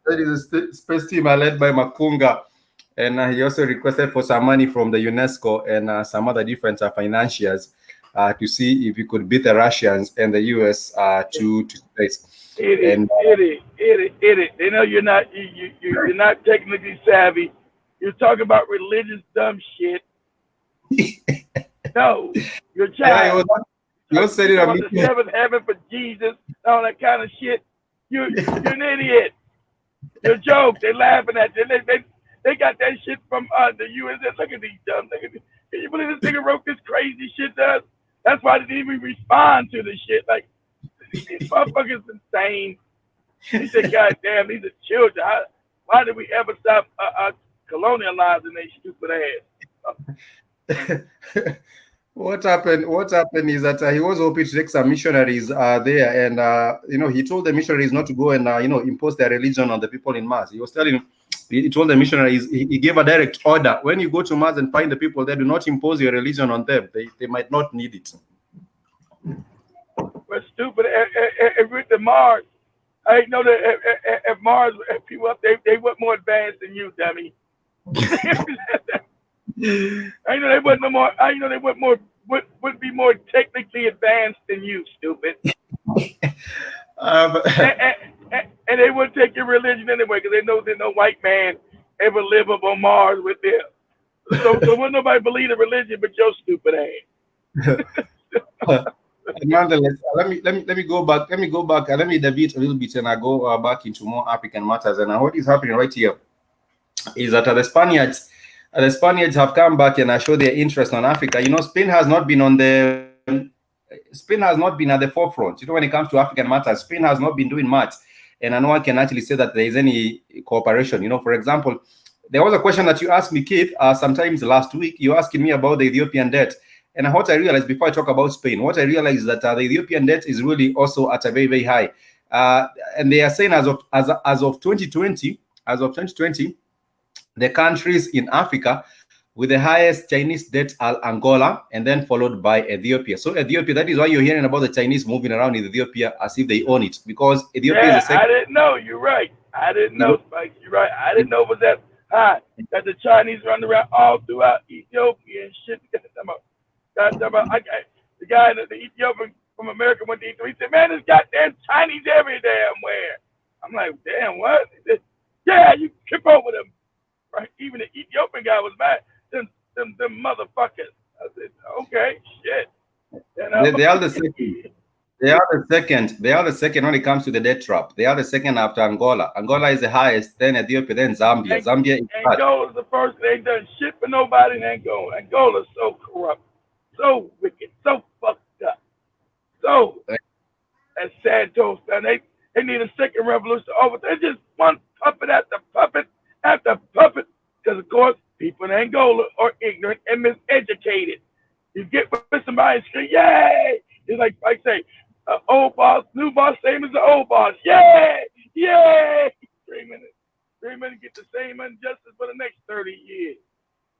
is a space team led by Makunga, and he also requested for some money from the UNESCO and some other different financiers to see if he could beat the Russians and the US to space. Idiot. They know you're not technically savvy. You're talking about religious dumb shit. No, you're a child. You said it about the seventh heaven for Jesus, all that kind of shit. You're an idiot. You're a joke. They're laughing at you. They got that shit from the US. Look at these dumb niggas. Can you believe this nigga wrote this crazy shit to us? That's why they didn't even respond to this shit. Like, these motherfuckers insane. He said, God damn, these are children. Why did we ever stop colonializing their stupid ass? What happened is that he was hoping to take some missionaries there, and he told the missionaries not to go and impose their religion on the people in Mars. He told the missionaries, he gave a direct order: when you go to Mars and find the people there, do not impose your religion on them. They might not need it. But stupid, with the Mars, I know that if Mars, if people up there, they were more advanced than you, dummy. I know they wouldn't no more. I know they would be more technically advanced than you, stupid. And they wouldn't take your religion anyway, because they know that no white man ever live up on Mars with them. So wouldn't nobody believe the religion but your stupid ass. Nonetheless, let me go back. Let me deviate a little bit, and I go back into more African matters. And what is happening right here is that the Spaniards have come back and show their interest on Africa. Spain has not been at the forefront. When it comes to African matters, Spain has not been doing much, and no one can actually say that there is any cooperation. For example, there was a question that you asked me, Keith, sometimes last week. You asking me about the Ethiopian debt, and what I realized before I talk about Spain, what I realized is that the Ethiopian debt is really also at a very, very high, and they are saying as of 2020, the countries in Africa with the highest Chinese debt are Angola, and then followed by Ethiopia. So Ethiopia, that is why you're hearing about the Chinese moving around in Ethiopia as if they own it, because Ethiopia is the second. I didn't know. You're right. I didn't know, Spike. You're right. I didn't know it was that high. That the Chinese run around all throughout Ethiopia and shit. The guy, the Ethiopian from America went to Ethiopia. He said, "Man, there's goddamn Chinese every damn where." I'm like, "Damn, what?" He said, "Yeah, you trip over them." Right? Even the Ethiopian guy was mad. Them motherfuckers. I said, okay, shit. They are the second. They are the second. They are the second when it comes to the debt trap. They are the second after Angola. Angola is the highest, then Ethiopia, then Zambia. Zambia is third. Angola's the first. They ain't done shit for nobody in Angola. Angola's so corrupt, so wicked, so fucked up. So, as Santos done, they need a second revolution over. They just one puppet after puppet after puppet. Because, of course, people in Angola are ignorant and miseducated. You get with somebody and scream, yay! It's like I say, old boss, new boss, same as the old boss. Yay! Yay! 3 minutes. 3 minutes get the same injustice for the next 30 years.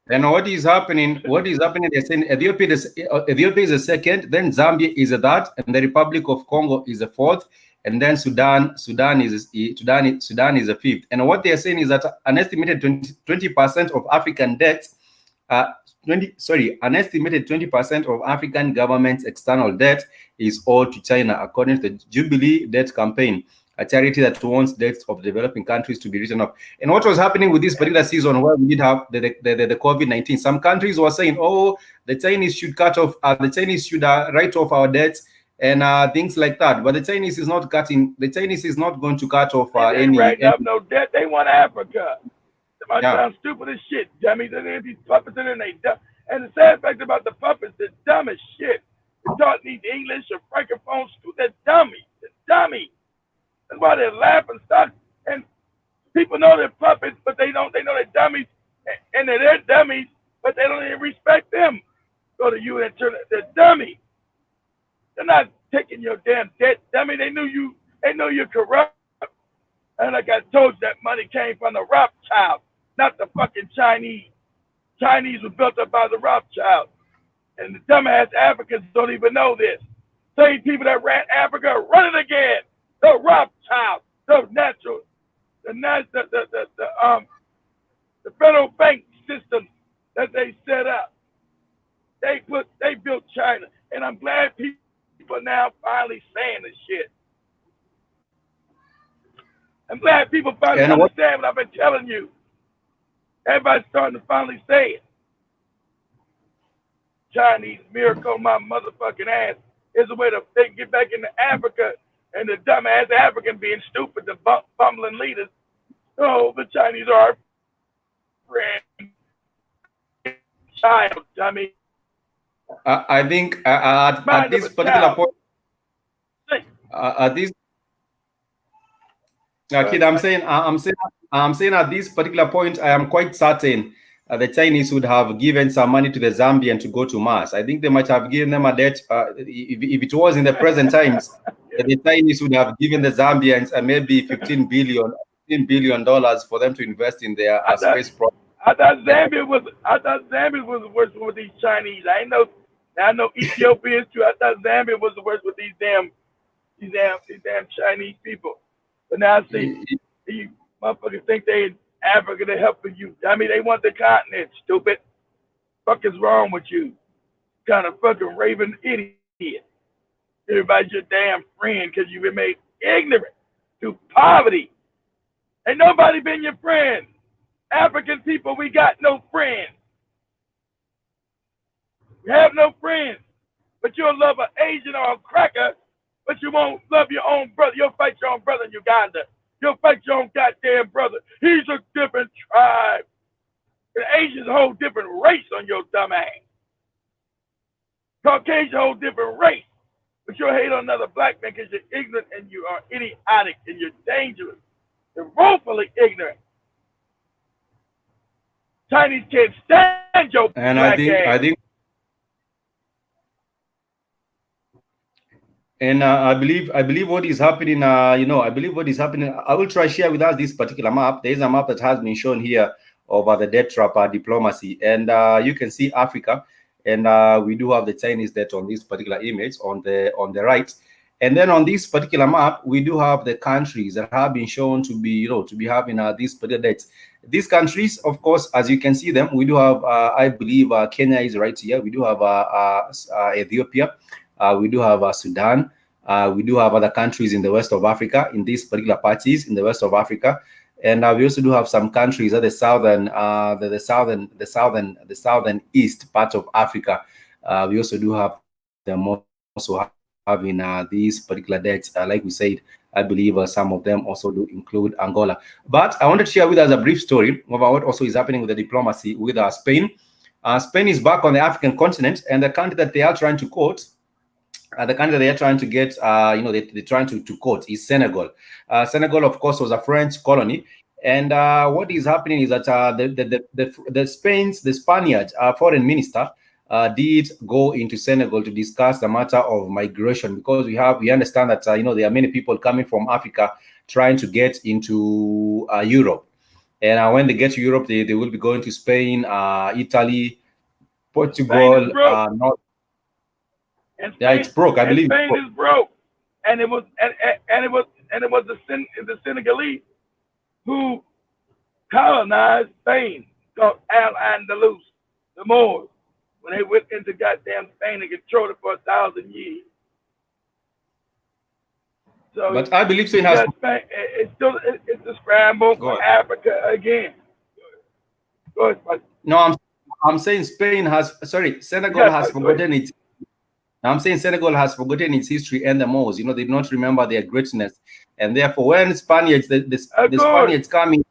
And what is happening? They're saying Ethiopia is the second, then Zambia is the third, and the Republic of Congo is the fourth, and then Sudan is the fifth. And what they are saying is that an estimated 20% of African debt, an estimated 20% of African government's external debt is owed to China, according to the Jubilee Debt Campaign, a charity that wants debts of developing countries to be written off. And what was happening with this particular season where we did have the COVID-19, some countries were saying, oh, the Chinese should cut off, the Chinese should write off our debts and things like that. But the Chinese is not cutting, the Chinese is not going to cut off any. Up no debt, they want Africa. They sound stupid as shit, dummies. And these puppets in there, they dumb. And the sad fact about the puppets, they're dumb as shit. They taught these English or francophone school, they're dummies. They're dummies. That's why they're laughing stock. And people know they're puppets, but they know they're dummies. And they're dummies, but they don't even respect them. Go to you and they're dummies. They're not taking your damn debt, dummy. They know you're corrupt. And like I told you, that money came from the Rothschild, not the fucking Chinese. Chinese was built up by the Rothschild. And the dumbass Africans don't even know this. Same people that ran Africa are running again. The Rothschild, the federal bank system that they set up. They built China. And I'm glad people are now finally saying this shit. I'm glad people finally understand what I've been telling you. Everybody's starting to finally say it. Chinese miracle my motherfucking ass is a way to get back into Africa and the dumbass African being stupid, the bumbling leaders. Oh, the Chinese are our friend. Child, dummy. I think at this particular point, Kid, I'm saying at this particular point, I am quite certain the Chinese would have given some money to the Zambian to go to Mars. I think they might have given them a debt. If it was in the present times, the Chinese would have given the Zambians maybe $15 billion for them to invest in their space program. I thought Zambia was the worst with these Chinese. I know Ethiopia is too. I thought Zambia was the worst with these damn Chinese people. But now I see you motherfuckers think they in Africa to helping you. I mean, they want the continent, stupid. Fuck is wrong with you? Kind of fucking raving idiot. Everybody's your damn friend because you've been made ignorant to poverty. Ain't nobody been your friend. African people, we got no friends. We have no friends. But you'll love an Asian or a cracker, but you won't love your own brother. You'll fight your own brother in Uganda. You'll fight your own goddamn brother. He's a different tribe. The Asian's a whole different race on your dumb ass. Caucasian's a whole different race. But you'll hate on another black man because you're ignorant and you are idiotic and you're dangerous. You're woefully ignorant. Chinese can't stand your and black I believe what is happening. I believe what is happening. I will try share with us this particular map. There is a map that has been shown here of the debt trap diplomacy, and you can see Africa, and we do have the Chinese debt on this particular image on the right, and then on this particular map we do have the countries that have been shown to be having these particular debts. These countries, of course, as you can see them, we do have. I believe Kenya is right here. We do have Ethiopia. We do have Sudan. We do have other countries in the west of Africa, in these particular parties in the west of Africa, and we also do have some countries at the southern east part of Africa. We also do have them also having these particular debts. Like we said, I believe some of them also do include Angola. But I wanted to share with us a brief story about what also is happening with the diplomacy with Spain. Spain is back on the African continent, and the country that they are trying to quote, the country they are trying to get, they're trying to quote is Senegal. Senegal, of course, was a French colony. And what is happening is that the Spaniards foreign minister did go into Senegal to discuss the matter of migration, because we understand that there are many people coming from Africa trying to get into Europe, and when they get to Europe, they will be going to Spain, Italy, Portugal, North. And Spain, yeah, it's broke. I believe Spain is broke, and it was the Senegalese who colonized Spain, called Al-Andalus, the Moors, when they went into goddamn Spain and controlled it for 1,000 years. So, but I believe Spain has. Spain, it's a scramble for Africa again. Go ahead, no, I'm saying Spain has. Sorry, Senegal has forgotten its. I'm saying Senegal has forgotten its history and the Moors. They do not remember their greatness, and therefore, when Spaniards, the Spaniards coming,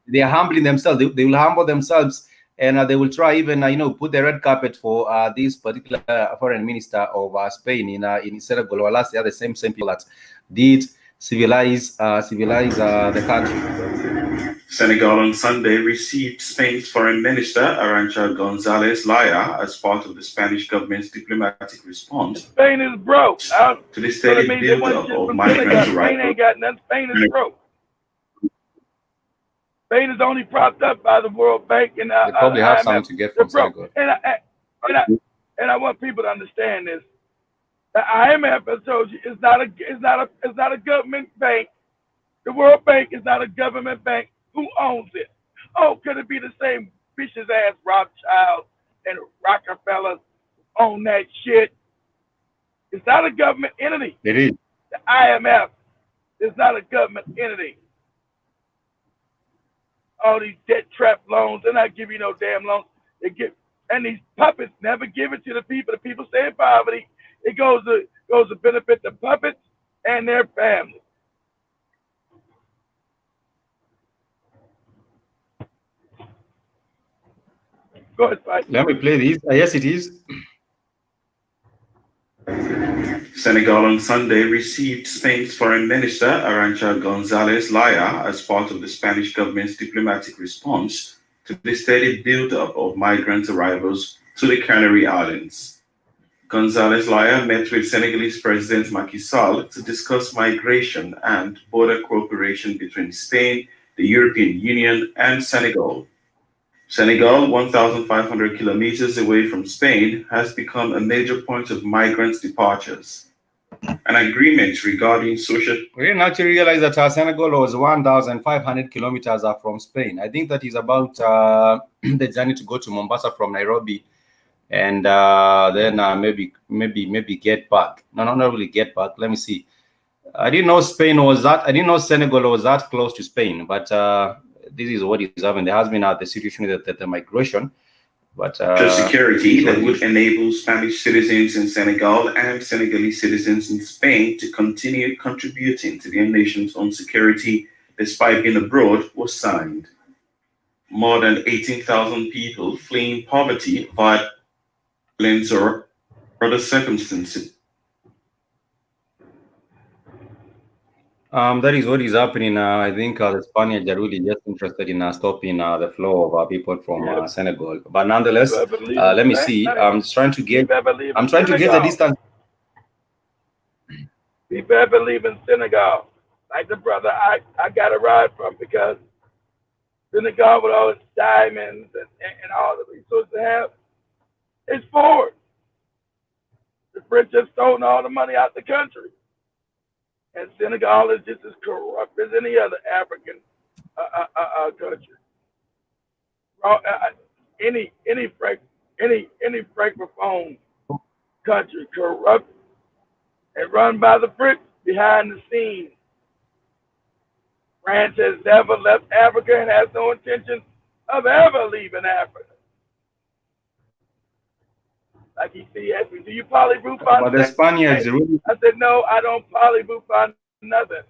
they are humbling themselves. They will humble themselves, and they will try even put the red carpet for this particular foreign minister of Spain in Senegal. Or last, they are the same people that did civilize the country. Senegal on Sunday received Spain's foreign minister Arantxa González Laya as part of the Spanish government's diplomatic response. Spain is broke. To the steady build-up of migrant rights. Spain ain't got nothing. Spain is broke. Spain is only propped up by the World Bank and they probably have something to get from Senegal. And I want people to understand this. The IMF has told you it's not a government bank. The World Bank is not a government bank. Who owns it? Oh, could it be the same vicious ass Rothschild and Rockefeller own that shit? It's not a government entity. It is. The IMF is not a government entity. All these debt trap loans, they're not giving you no damn loans. And these puppets never give it to the people. The people stay in poverty. It goes to benefit the puppets and their families. Go ahead, Spike. Let me play this. Yes, it is. Senegal on Sunday received Spain's foreign minister Arantxa González Laya as part of the Spanish government's diplomatic response to the steady build-up of migrant arrivals to the Canary Islands. González Laya met with Senegalese President Macky Sall to discuss migration and border cooperation between Spain, the European Union, and Senegal. Senegal, 1,500 kilometers away from Spain, has become a major point of migrant departures. An agreement regarding social... We didn't actually realize that Senegal was 1,500 kilometers from Spain. I think that is about the journey to go to Mombasa from Nairobi, and then maybe get back. No, not really get back. Let me see. I didn't know Senegal was that close to Spain, but this is what is happening. There has been the situation with the migration, but security that would enable Spanish citizens in Senegal and Senegalese citizens in Spain to continue contributing to their nation's own security despite being abroad was signed. More than 18,000 people fleeing poverty, violence, or other circumstances. That is what is happening. I think the Spaniards are really just interested in stopping the flow of people from Senegal. But nonetheless, let me see. I'm trying to get the distance. People ever leave in Senegal, like the brother I got a ride from, because Senegal with all its diamonds and all the resources they have, it's forward. The French have stolen all the money out the country. And Senegal is just as corrupt as any other African country. Any francophone country corrupt and run by the French behind the scenes. France has never left Africa and has no intention of ever leaving Africa. Like he asked me, do you parlez-vous But the français? Spaniards really. I said, no, I don't parlez-vous français nothing.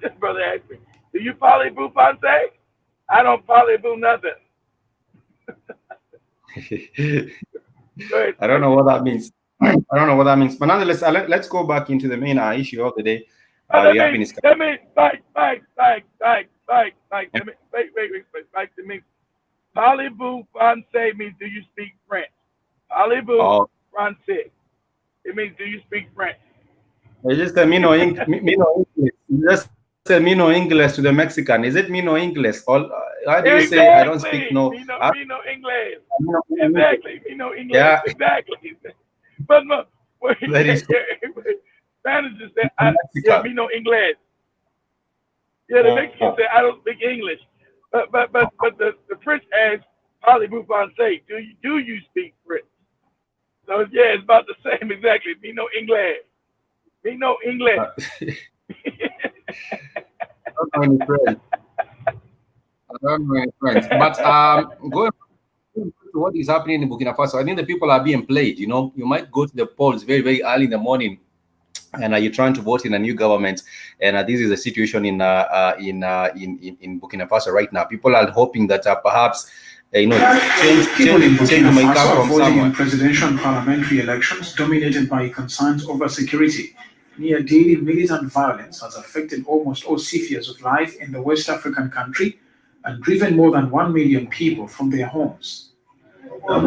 This brother asked me, do you parlez-vous français? I don't parlez-vous nothing. I don't know what that means. I don't know what that means. But nonetheless, let's go back into the main issue of the day. That means, fight. That means, parlez-vous français means, do you speak French? Parlez-vous français. It means, do you speak French? They just say, me no English. Just say, me no English to the Mexican. Is it me no English? How do you say, I don't speak no? Me no English. Exactly. Me no English. Yeah. Exactly. But Spanish just say, yeah, me no English. Yeah, the Mexicans say, I don't speak English. But the French ask, parlez-vous français? Do you speak French? So yeah, it's about the same exactly. Me no English. Me no English. I don't know any friends. But going to what is happening in Burkina Faso, I think the people are being played. You know, you might go to the polls very, very early in the morning, and you're trying to vote in a new government, and this is the situation in Burkina Faso right now. People are hoping that perhaps change might come from voting in presidential and parliamentary elections dominated by concerns over security. Near daily militant violence has affected almost all spheres of life in the West African country and driven more than 1 million people from their homes. First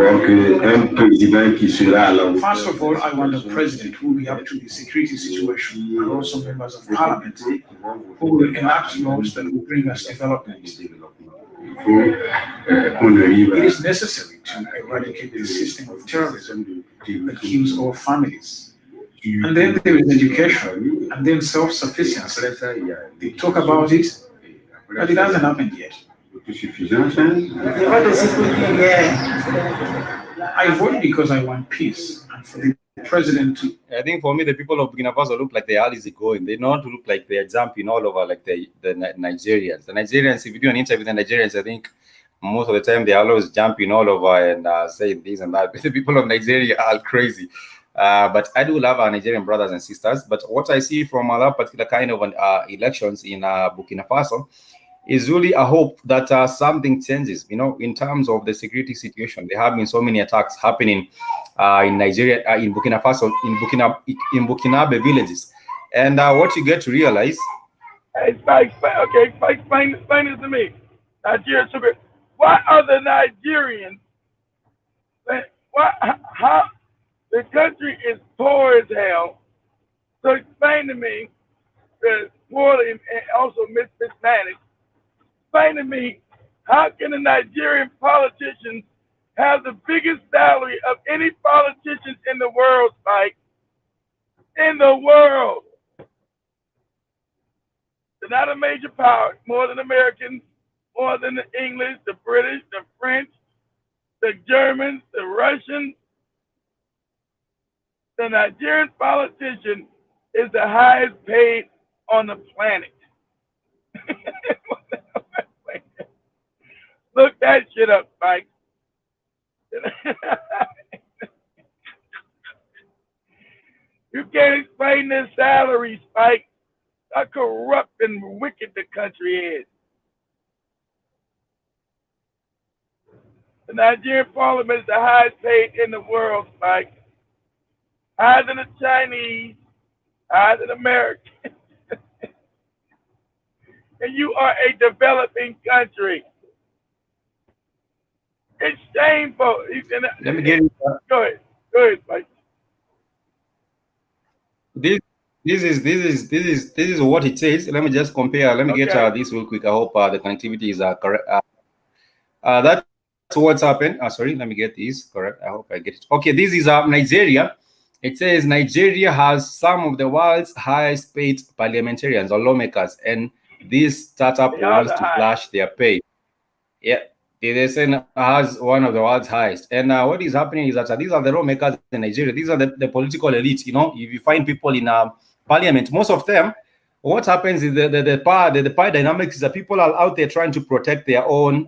of all, I want a president who will be up to the security situation and also members of parliament who will enact laws that will bring us development. It is necessary to eradicate the system of terrorism that kills our families. And then there is education, and then self-sufficiency. They talk about it, but it hasn't happened yet. I vote because I want peace, and for the president to... I think for me, the people of Burkina Faso look like they are easy going. They don't look like they are jumping all over like the Nigerians. The Nigerians, if you do an interview with the Nigerians, I think most of the time they are always jumping all over and saying this and that. The people of Nigeria are crazy. But I do love our Nigerian brothers and sisters. But what I see from that particular kind of elections in Burkina Faso is really a hope that something changes, you know, in terms of the security situation. There have been so many attacks happening in Nigeria, in Burkina Faso, in Burkinabe villages. And what you get to realize... Hey, explain it to me. Nigeria, why are the Nigerians, how the country is poor as hell? So explain to me, poorly and also mismanaged. Explain to me, how can the Nigerian politicians have the biggest salary of any politicians in the world, Spike? In the world. They're not a major power, more than Americans, more than the English, the British, the French, the Germans, the Russians. The Nigerian politician is the highest paid on the planet. Look that shit up, Mike. You can't explain this salary, Spike. How corrupt and wicked the country is. The Nigerian parliament is the highest paid in the world, Spike. Higher than the Chinese, higher than Americans. And you are a developing country. It's shameful. Let me get it. Go ahead, Mike. This is what it says. Let me just compare. Let me get this real quick. I hope the connectivity is correct. That's what's happened. Sorry, let me get this correct. I hope I get it. Okay, this is Nigeria. It says Nigeria has some of the world's highest paid parliamentarians or lawmakers, and this startup wants to slash their pay. Yeah. They say has one of the world's highest. And what is happening is that these are the lawmakers in Nigeria. These are the political elite. You know, if you find people in parliament, most of them, what happens is the power dynamics is that people are out there trying to protect their own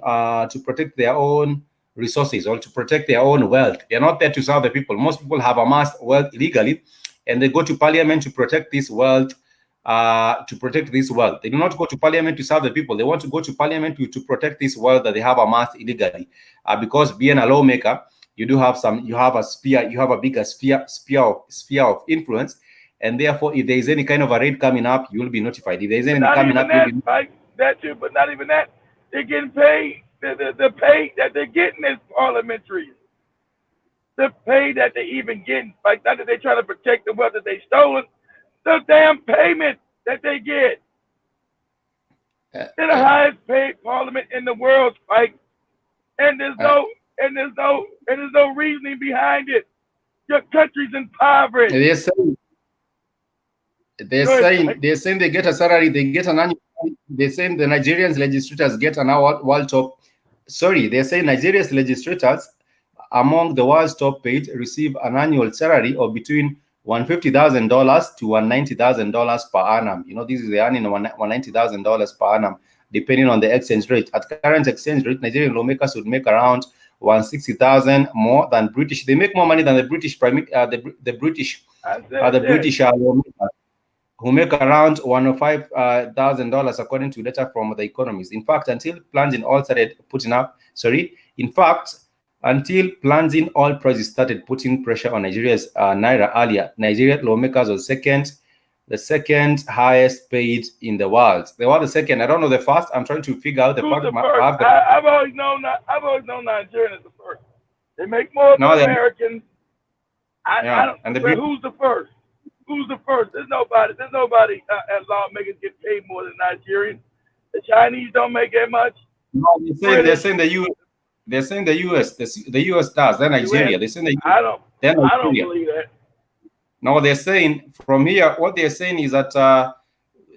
resources or to protect their own wealth. They're not there to serve the people. Most people have amassed wealth illegally, and they go to parliament to protect this wealth. They do not go to parliament to serve the people. They want to go to parliament to protect this wealth that they have amassed illegally. Because being a lawmaker, you have a bigger sphere of influence, and therefore, if there is any kind of a raid coming up, you will be notified. If there is anything coming up, that too, but not even that. They're getting paid. The pay that they're getting is parliamentary. The pay that they're even getting, like not that they're trying to protect the wealth that they stolen, the damn payment that they get. They're the highest paid parliament in the world, Spike. And there's no reasoning behind it. Your country's impoverished. They're saying they get a salary, they get an annual. They're saying the Nigerian legislators get an world top. Sorry, they're saying Nigeria's legislators among the world's top paid receive an annual salary of between $150,000 to $190,000 per annum. You know, this is the earning $190,000 per annum, depending on the exchange rate. At current exchange rate, Nigerian lawmakers would make around $160,000 more than British. They make more money than the British lawmakers, who make around $105,000 according to data from The Economist. In fact, until plans in oil prices started putting pressure on Nigeria's naira earlier, Nigerian lawmakers were the second highest paid in the world. They were the second. I don't know the first. I'm trying to figure out the first. I've always known Nigerian is the first. They make more than Americans. Who's the first? Who's the first? There's nobody as lawmakers get paid more than Nigerians. The Chinese don't make that much. No, they're saying the U.S. They're saying the U.S. The U.S. does. Then Nigeria. They're saying the I don't believe that. No, they're saying from here. What they're saying is that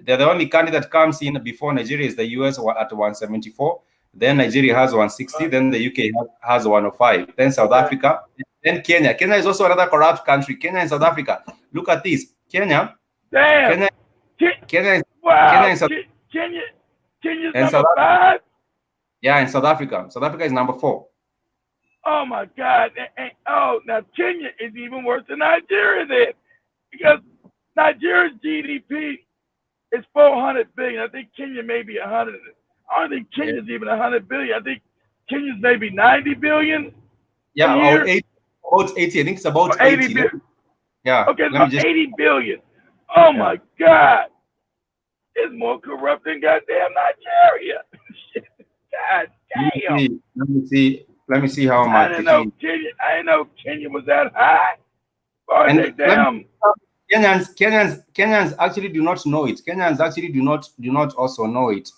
they're the only country that comes in before Nigeria is the U.S. at 174. Then Nigeria has 160. Then the UK has 105. Then South Africa. Then Kenya. Kenya is also another corrupt country. Kenya and South Africa. Look at this. Kenya. Damn. Kenya's number 5. Yeah, in South Africa. South Africa is number 4. Oh my God. Now Kenya is even worse than Nigeria then. Because Nigeria's GDP is 400 billion. I think Kenya may be 100. I don't think Kenya's even 100 billion. I think Kenya's maybe 90 billion. Yeah, about 80. I think it's about 80 billion. Yeah. Okay, about 80 billion. Oh my God. It's more corrupt than goddamn Nigeria. God damn. Let me see how much. I didn't know Kenya was that high. Kenyans actually do not know it. Kenyans actually do not also know it.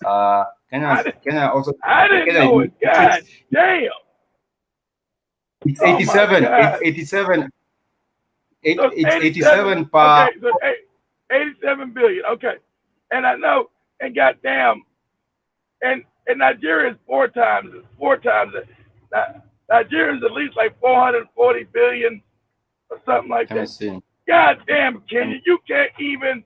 Kenya also. I didn't know it. God damn. It's 87. It's 87. It's 87 per. Okay, so 87 billion. Okay, and I know, and goddamn, and Nigeria is 4 times. Nigeria's at least like 440 billion or something like that. God damn, Kenya, you can't even.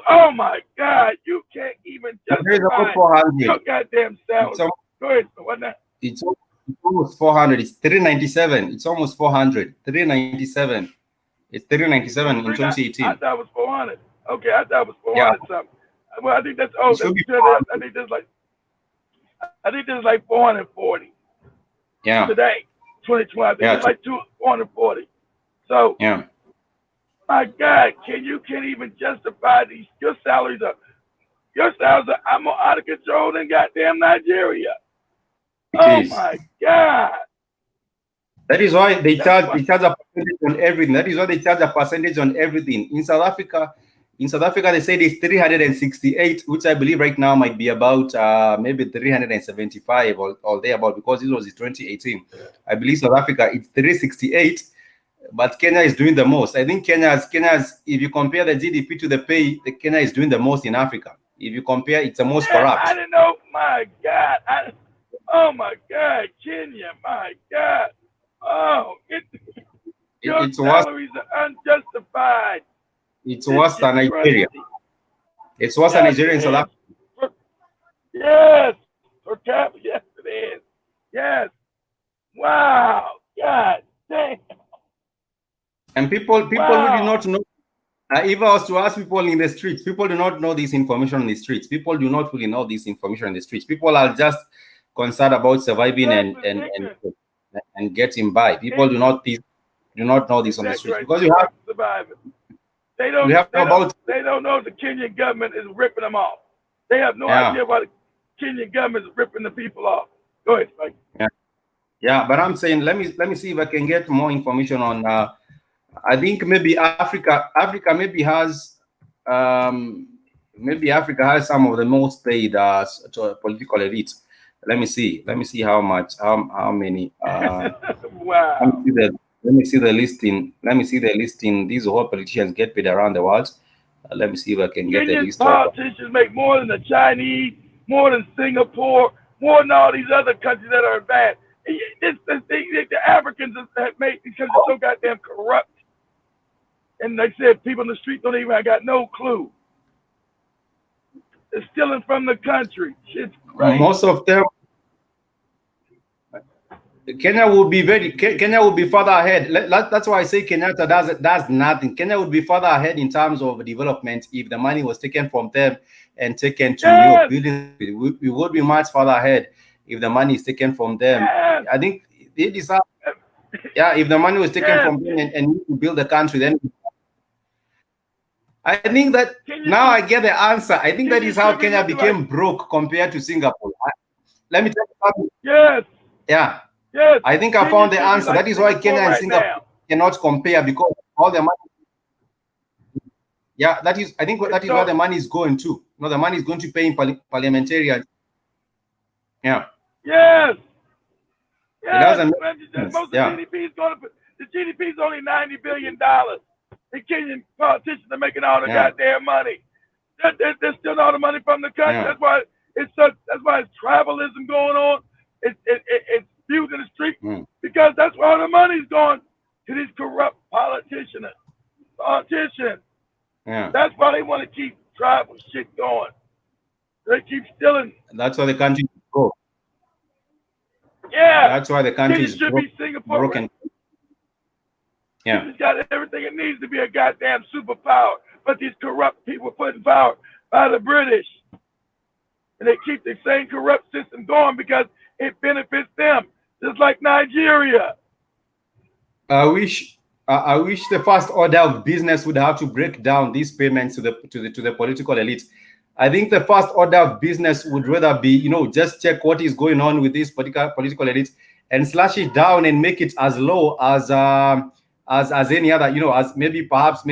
Oh my God, you can't even justify your goddamn salary. Go ahead. What now? It's almost 400. It's 397. It's almost 400. 397. It's 397 in 2018. I thought it was 400. Okay, I thought it was 400 something. Well, I think that's I think there's like 440. Yeah. Today, 2020. I think it's like 440. So. Yeah. My God, you can't even justify these. Your salaries are more out of control than goddamn Nigeria. Oh my God. That is why they charge a percentage on everything. That is why they charge a percentage on everything. In South Africa, they said it's 368, which I believe right now might be about maybe 375 or thereabout, because this was in 2018. I believe South Africa it's 368. But Kenya is doing the most. I think Kenya's, if you compare the GDP to the pay, Kenya is doing the most in Africa. If you compare, it's the most corrupt. I didn't know. My God. Oh my God, Kenya. My God. Oh, your salaries are unjustified. It's worse than Nigeria. It's worse than Nigeria in South Africa. Yes. Per capita, yes, it is. Yes. Wow. God damn. And people really Wow. not know. If I was to ask people in the streets, people do not know this information in the streets. People do not really know this information in the streets. People are just concerned about surviving and getting by. People do not know this on the streets because you have surviving. They don't know the Kenyan government is ripping them off. They have no idea why the Kenyan government is ripping the people off. Go ahead, Spike. Yeah, but I'm saying let me see if I can get more information on. I think maybe Africa maybe has some of the most paid political elites. Let me see how much, how many. Wow. Let me see the listing. These whole politicians get paid around the world. Let me see if I can get the list. Politicians make more than the Chinese, more than Singapore, more than all these other countries that are advanced. The Africans have made because they're so goddamn corrupt. And like I said, people in the street don't even got no clue. They're stealing from the country. Shit's crazy. Most of them. Kenya will be further ahead. That's why I say Kenyatta does nothing. Kenya would be further ahead in terms of development if the money was taken from them and taken to new buildings. We would be much further ahead if the money is taken from them. Yes. I think they deserve. Yeah, if the money was taken from them and need to build the country, then I think that now I get the answer. I think that is how Kenya became broke compared to Singapore. Let me tell you something. Yes. Yeah. Yes. I think I found the answer. That is why Kenya and Singapore cannot compare, because all the money. Yeah, I think that is where the money is going to. No, the money is going to pay in parliamentarians. Yeah. Yes. It doesn't. Most of the GDP is going to. The GDP is only $90 billion. The Kenyan politicians are making all the goddamn money. They're stealing all the money from the country. That's why it's tribalism going on. It's views in the street because that's where all the money's going, to these corrupt politicians. Yeah. That's why they want to keep tribal shit going. They keep stealing. That's why the country is broke. Yeah. That's why the country is broken. Yeah. It's got everything it needs to be a goddamn superpower. But these corrupt people put in power by the British. And they keep the same corrupt system going because it benefits them. Just like Nigeria. I wish the first order of business would have to break down these payments to the political elite. I think the first order of business would rather be, just check what is going on with these political elites and slash it down and make it as low as any other, as maybe perhaps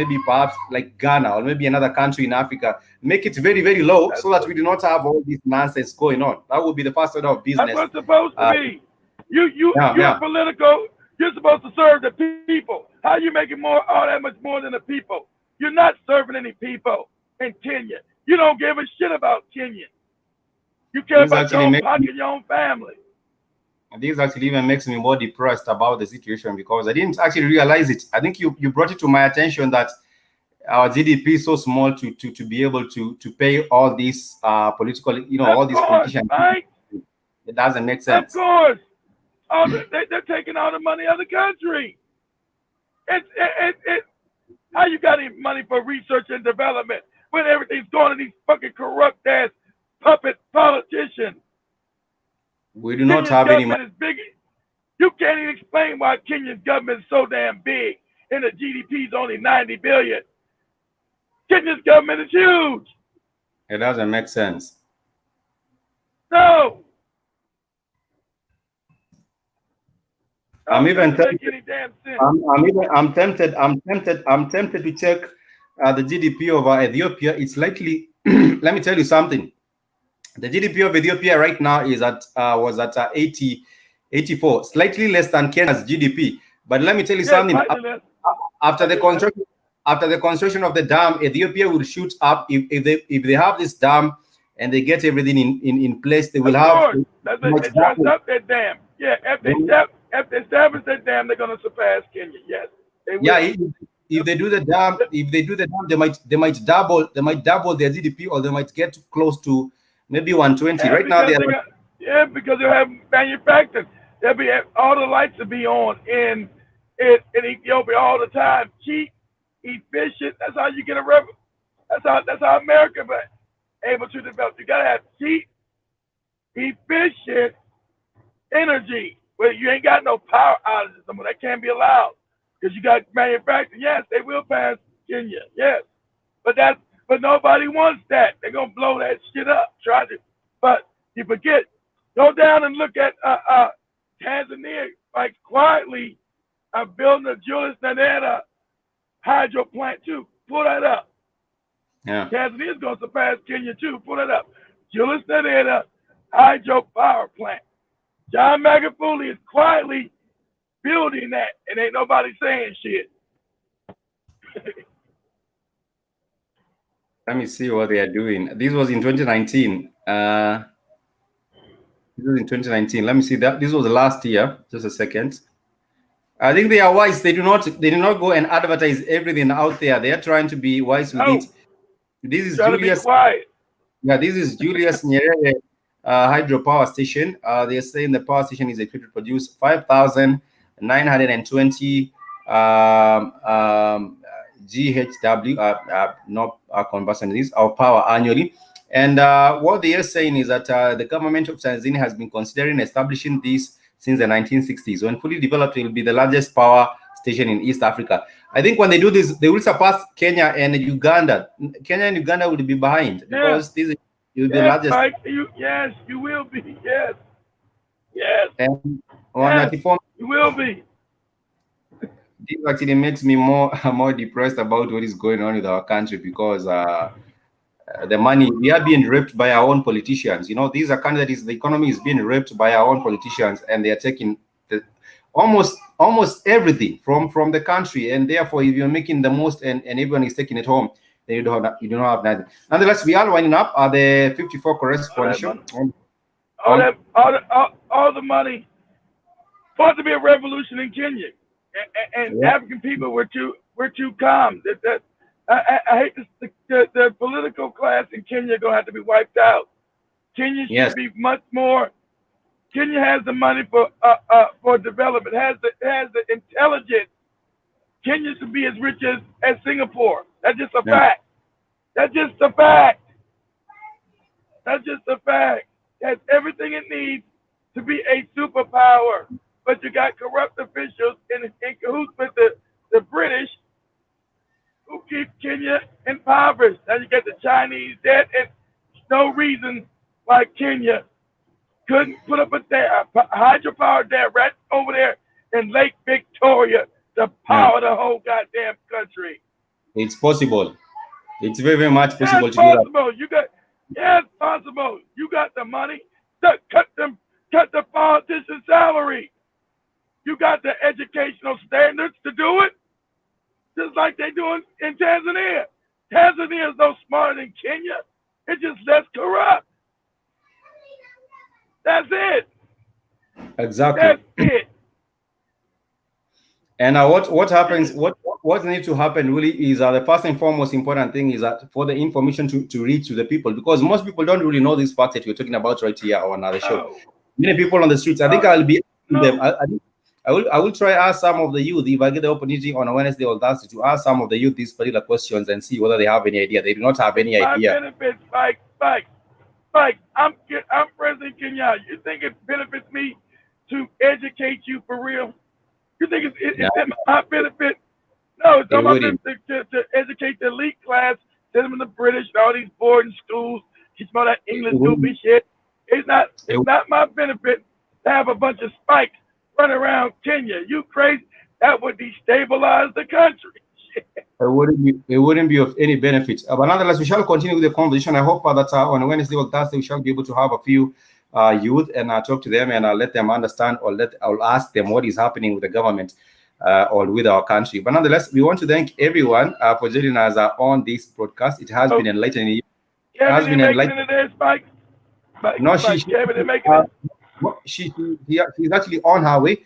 like Ghana or maybe another country in Africa. Make it very, very low so that we do not have all this nonsense going on. That would be the first order of business. That's what's supposed to be. You're political. You're supposed to serve the people. How are you making all that much more than the people? You're not serving any people in Kenya. You don't give a shit about Kenya. You care about your own pocket, your own family. And this actually even makes me more depressed about the situation because I didn't actually realize it. I think you brought it to my attention that our GDP is so small to be able to pay all these political, all these politicians. Right? It doesn't make sense. Of course. They're taking all the money out of the country. How you got any money for research and development when everything's going to these fucking corrupt ass puppet politicians? We do not have any money. You can't even explain why Kenya's government is so damn big and the GDP is only 90 billion. Kenya's government is huge. It doesn't make sense. No. I'm tempted to check the GDP of Ethiopia. It's likely. Let me tell you something. The GDP of Ethiopia right now was at 84, slightly less than Kenya's GDP. But let me tell you something. After the construction of the dam, Ethiopia will shoot up. If they have this dam and they get everything in place, they will have. They up that dam. Yeah, if they establish that dam, they're going to surpass Kenya. Yes, they will. Yeah, if they do the dam, they might double their GDP, or they might get close to maybe 120. Right now they are. Yeah, because they'll have manufacturing. They'll be all the lights will be on in Ethiopia all the time. Cheap, efficient. That's how you get a revenue. That's how America be able to develop. You gotta have cheap, efficient energy. Well, you ain't got no power outages. That can't be allowed because you got manufacturing. Yes, they will pass Kenya. Yes, but nobody wants that. They're gonna blow that shit up. Try to, but you forget. Go down and look at Tanzania, like quietly building a Julius Nyerere hydro plant too. Pull that up. Yeah. Tanzania's going to surpass Kenya too. Pull it up. Julius Nyerere hydro power plant. John Magufuli is quietly building that, and ain't nobody saying shit. Let me see what they are doing. This was in 2019. This was in 2019. Let me see that. This was last year. Just a second. I think they are wise. They do not go and advertise everything out there. They are trying to be wise with it. This is Julius. Yeah, this is Julius Nyerere hydropower station. They are saying the power station is equipped to produce 5,920 GHW, not combustion this, of power annually. And what they are saying is that the government of Tanzania has been considering establishing this since the 1960s. When fully developed, it will be the largest power station in East Africa. I think when they do this, they will surpass Kenya and Uganda. Kenya and Uganda will be behind because this will be the largest. Mike, yes, you will be. Yes. Yes. And you will be. This actually makes me more depressed about what is going on with our country because the money, we are being raped by our own politicians. You know, these are countries, the economy is being raped by our own politicians, and they are taking almost everything from the country. And therefore, if you're making the most and everyone is taking it home, then you do not have nothing. Nonetheless, we are winding up the 54 correspondents. All the money. Supposed to be a revolution in Kenya, and African people were too calm. I hate this, the political class in Kenya gonna have to be wiped out. Kenya should be much more. Kenya has the money for development. Has the intelligence. Kenya should be as rich as Singapore. That's just a fact. That's just a fact. That's just a fact. It has everything it needs to be a superpower. But you got corrupt officials in cahoots with the British who keep Kenya impoverished. Now you get the Chinese debt, and no reason why Kenya couldn't put up a hydropower dam right over there in Lake Victoria to power the whole goddamn country. It's possible. It's very, very much possible to do that. It's possible. You got the money. Cut the politician's salary. You got the educational standards to do it, just like they do in Tanzania. Tanzania is no smarter than Kenya. It's just less corrupt. That's it. Exactly. That's it. And what happens? What needs to happen really is the first and foremost important thing is that for the information to reach to the people, because most people don't really know this fact that we're talking about right here on another show. Many people on the streets. I think I'll be them. I will try ask some of the youth if I get the opportunity on a Wednesday or Thursday to ask some of the youth these particular questions and see whether they have any idea. They do not have any idea. Benefits, Mike, I'm President Kenya. You think it benefits me to educate you for real? You think it's my benefit? No, it's not my benefit to educate the elite class, send them to the British and all these boarding schools, teach them all that English stupid shit. It's not my benefit to have a bunch of spikes run around Kenya. You crazy? That would destabilize the country. It wouldn't be of any benefit. But nonetheless, we shall continue with the conversation. I hope that on Wednesday or Thursday we shall be able to have a few youth and talk to them and let them understand, or I'll ask them what is happening with the government or with our country. But nonetheless, we want to thank everyone for joining us on this broadcast. It has been enlightening. It has been enlightening. No, she's actually on her way.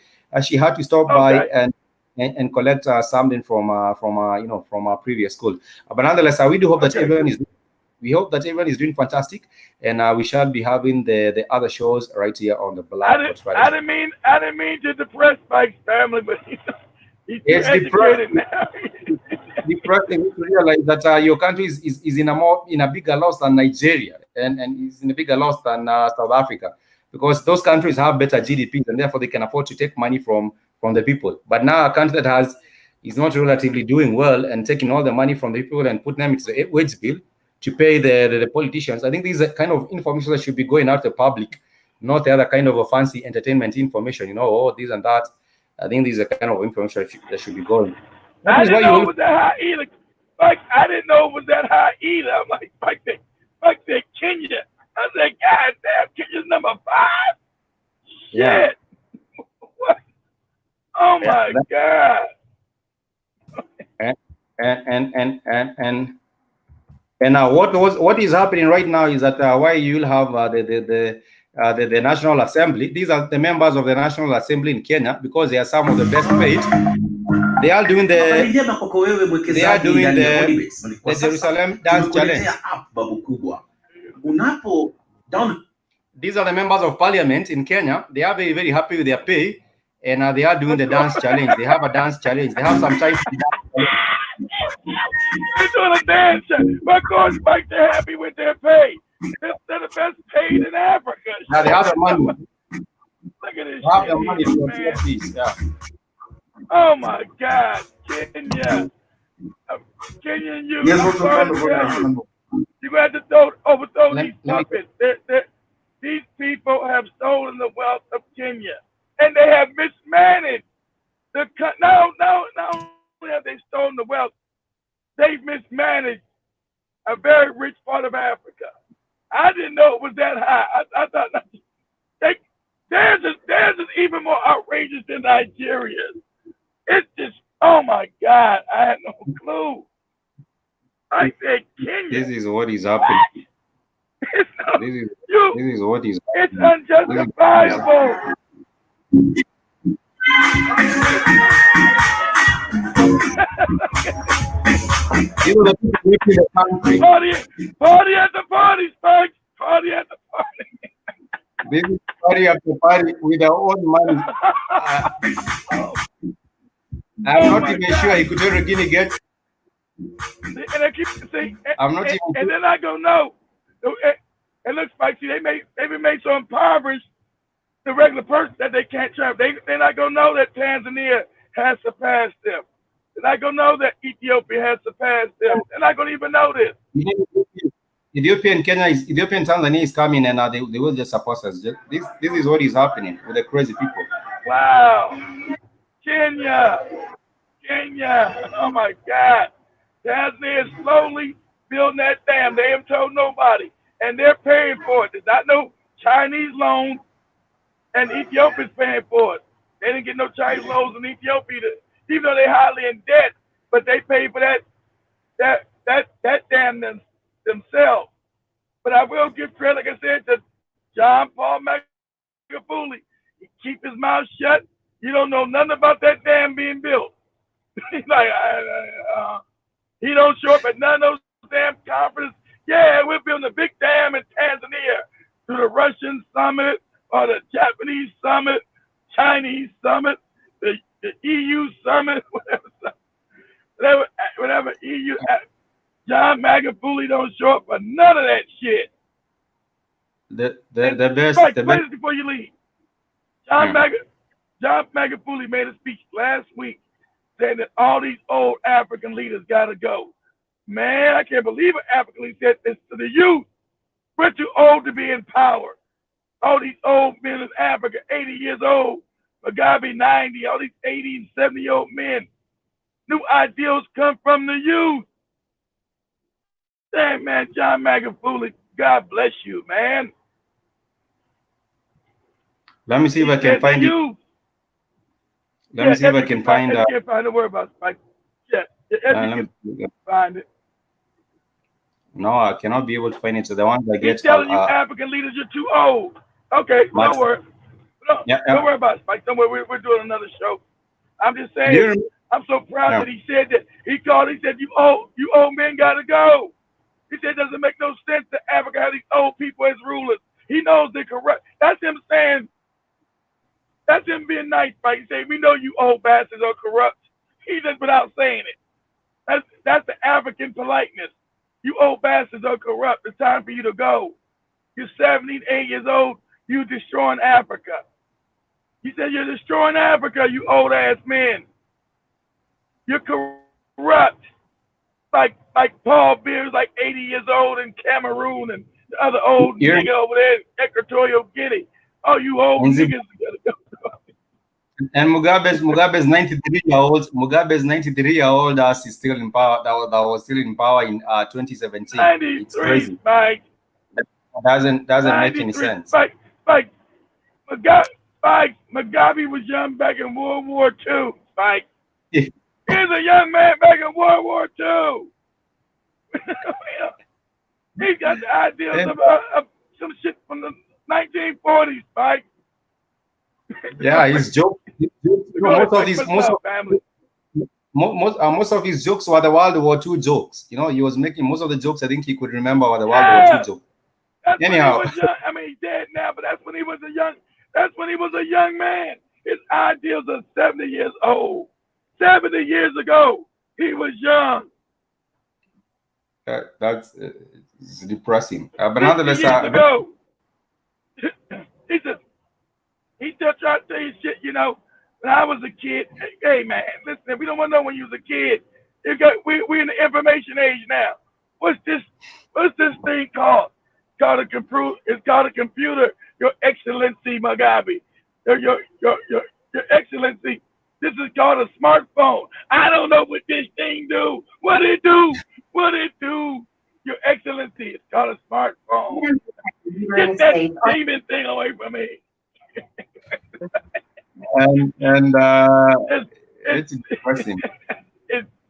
She had to stop by and collect something from our previous school. But nonetheless, we do hope that everyone is we hope that everyone is doing fantastic, and we shall be having the other shows right here on the Black. I didn't mean to depress Mike's family, but he's it's educated now. Depressing to realize that your country is in a bigger loss than Nigeria, and is in a bigger loss than South Africa, because those countries have better GDPs and therefore they can afford to take money from the people. But now a country that is not relatively doing well and taking all the money from the people and putting them into the wage bill to pay the politicians. I think these are kind of information that should be going out to the public, not the other kind of a fancy entertainment information, this and that. I think these are kind of information that should be going. I didn't know it was that high either. Like, I didn't know it was that high either. I'm like said Kenya. I said, God damn, Kenya's number 5? Yeah. Shit. What? Oh my God. And what is happening right now is that why you'll have the National Assembly. These are the members of the National Assembly in Kenya, because they are some of the best paid. They are doing the Jerusalem Dance Challenge. These are the members of parliament in Kenya. They are very, very happy with their pay, and they are doing the dance challenge. They have a dance challenge. They have some time. They're doing a dance challenge. Of course, Mike, they're happy with their pay. They're the best paid in Africa. Now they have the money. Look at this. They have the money for this. Yeah. Oh my God, Kenya. Kenyan youth. Yes, you have to overthrow these puppets. These people have stolen the wealth of Kenya, and they have mismanaged the country. No, not only have they stolen the wealth, they've mismanaged a very rich part of Africa. I didn't know it was that high. I thought theirs is even more outrageous than Nigeria's. It's just, oh my God, I had no clue. I said, Kenya. This is what is happening. This is what is happening. It's unjustifiable. Party at the party, Spike. Party at the party. This is party after party with our own money. I'm not even sure Equatorial Guinea gets. And I keep saying, I'm not even. And then I go, no. It looks like they've been made so impoverished, the regular person, that they can't travel. Then I go, know that Tanzania has surpassed them. And I go, know that Ethiopia has surpassed them. And I don't even know this. Ethiopian Tanzania is coming, and they will just support us. This is what is happening with the crazy people. Wow. Kenya. Oh my God. Tanzania is slowly building that dam. They haven't told nobody. And they're paying for it. There's not no Chinese loans, and Ethiopia's paying for it. They didn't get no Chinese loans in Ethiopia, even though they're highly in debt, but they pay for that dam themselves. But I will give credit, like I said, to John Paul Magufuli. He keep his mouth shut. You don't know nothing about that dam being built. He's like, he don't show up at none of those damn conferences. Yeah, we're building a big dam in Tanzania to the Russian summit or the Japanese summit, Chinese summit, the EU summit, whatever EU. John Magufuli don't show up for none of that shit. The best. Right, before you leave, John Magufuli made a speech last week saying that all these old African leaders got to go. Man, I can't believe an African leader said this to the youth. We're too old to be in power. All these old men in Africa, 80 years old, Mugabe 90, all these 80 and 70-year-old men. New ideals come from the youth. Damn, man, John Magufuli, God bless you, man. Let me see if I can find it. Let me see if I can find it. Can't find the word about Spike. Yeah, let me find it. No, I cannot be able to find it. So the ones I get. He's telling you African leaders, you're too old. Okay, don't worry. Don't worry about it, Spike. Don't worry. We're doing another show. I'm just saying. I'm so proud that he said that. He said, you old men gotta go. He said it doesn't make no sense that Africa has these old people as rulers. He knows they're corrupt. That's him saying, that's him being nice, right? He said, we know you old bastards are corrupt. He just without saying it. That's the African politeness. You old bastards are corrupt. It's time for you to go. You're 78 years old. You're destroying Africa. He said, you're destroying Africa, you old ass men. You're corrupt. Like Paul Beer's like 80 years old in Cameroon and the other old nigga over there in Equatorial Guinea. Oh, you old niggas. And Mugabe's 93-year-old. Mugabe's 93-year-old is still in power. That was still in power in 2017. It's crazy. Mike. Doesn't make any sense. Mugabe was young back in World War II. Mike. He's a young man back in World War II. He got the ideas of some shit from the 1940s, Mike. Yeah, his jokes. Most of his jokes were the World War II jokes. You know, he was making most of the jokes. I think he could remember were the World War II jokes. Anyhow, I mean, he's dead now, but that's when he was a young. That's when he was a young man. His ideals are 70 years old. 70 years ago, he was young. That's depressing. But nonetheless, he still trying to tell you shit. You know, when I was a kid, hey man, listen, we don't want to know when you was a kid. We're in the information age now. What's this thing called? It's called a computer. Your Excellency Mugabe. Your Excellency. This is called a smartphone. I don't know what this thing do. What it do? Your Excellency, it's called a smartphone. Get that demon thing away from me. It's depressing.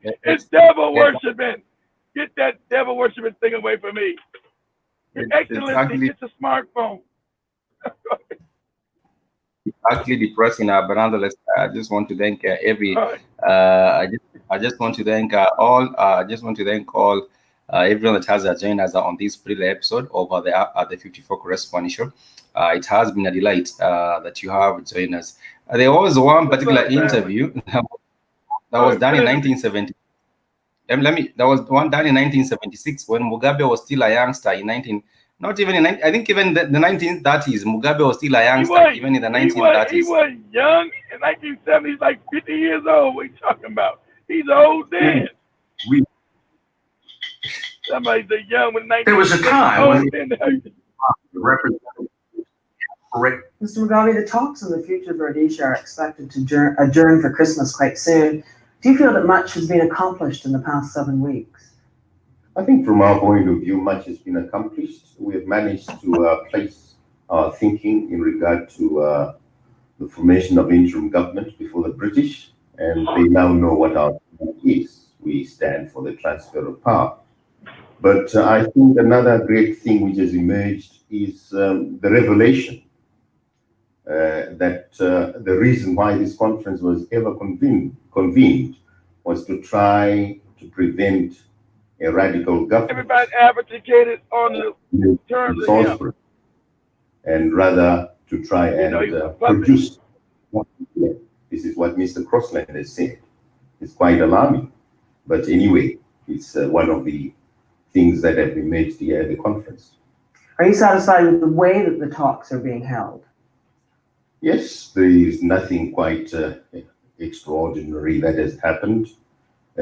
It's devil worshiping. Get that devil worshiping thing away from me. Your Excellency, it's a smartphone. Actually depressing, but nonetheless, I just want to thank everyone that has joined us on this particular episode of the 54 Correspondent Show. It has been a delight that you have joined us. There was one particular interview that was done in 1970. That was one done in 1976 when Mugabe was still a youngster I think even the 1930s, Mugabe was still a youngster, even in the 1930s. He was young in 1970s, like 50 years old. What are you talking about? He's old then. Somebody said young when 19. There was a time when Mr. Mugabe, the talks on the future of Rhodesia are expected to adjourn for Christmas quite soon. Do you feel that much has been accomplished in the past 7 weeks? I think from our point of view, much has been accomplished. We have managed to place our thinking in regard to the formation of interim government before the British, and they now know what our plan is. We stand for the transfer of power. But I think another great thing which has emerged is the revelation that the reason why this conference was ever convened was to try to prevent a radical government. Everybody advocated on the terms of him. And rather to try and produce what we hear. This is what Mr. Crossland has said. It's quite alarming. But anyway, it's one of the things that have emerged here at the conference. Are you satisfied with the way that the talks are being held? Yes, there is nothing quite extraordinary that has happened.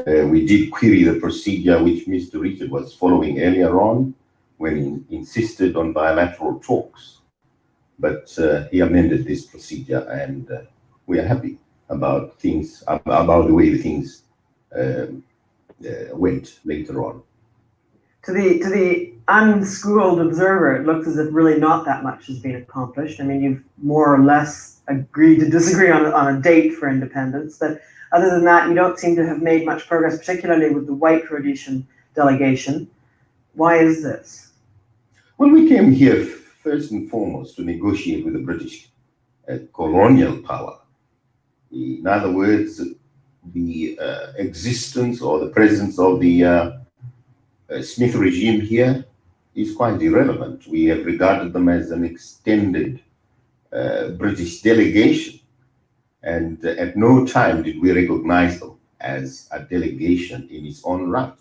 We did query the procedure which Mr. Richard was following earlier on when he insisted on bilateral talks. But he amended this procedure, and we are happy about things, about the way things went later on. To the unschooled observer, it looks as if really not that much has been accomplished. I mean, you've more or less agreed to disagree on a date for independence, but other than that, you don't seem to have made much progress, particularly with the white Rhodesian delegation. Why is this? Well, we came here first and foremost to negotiate with the British colonial power. In other words, the existence or the presence of the Smith regime here is quite irrelevant. We have regarded them as an extended British delegation, and at no time did we recognize them as a delegation in its own right.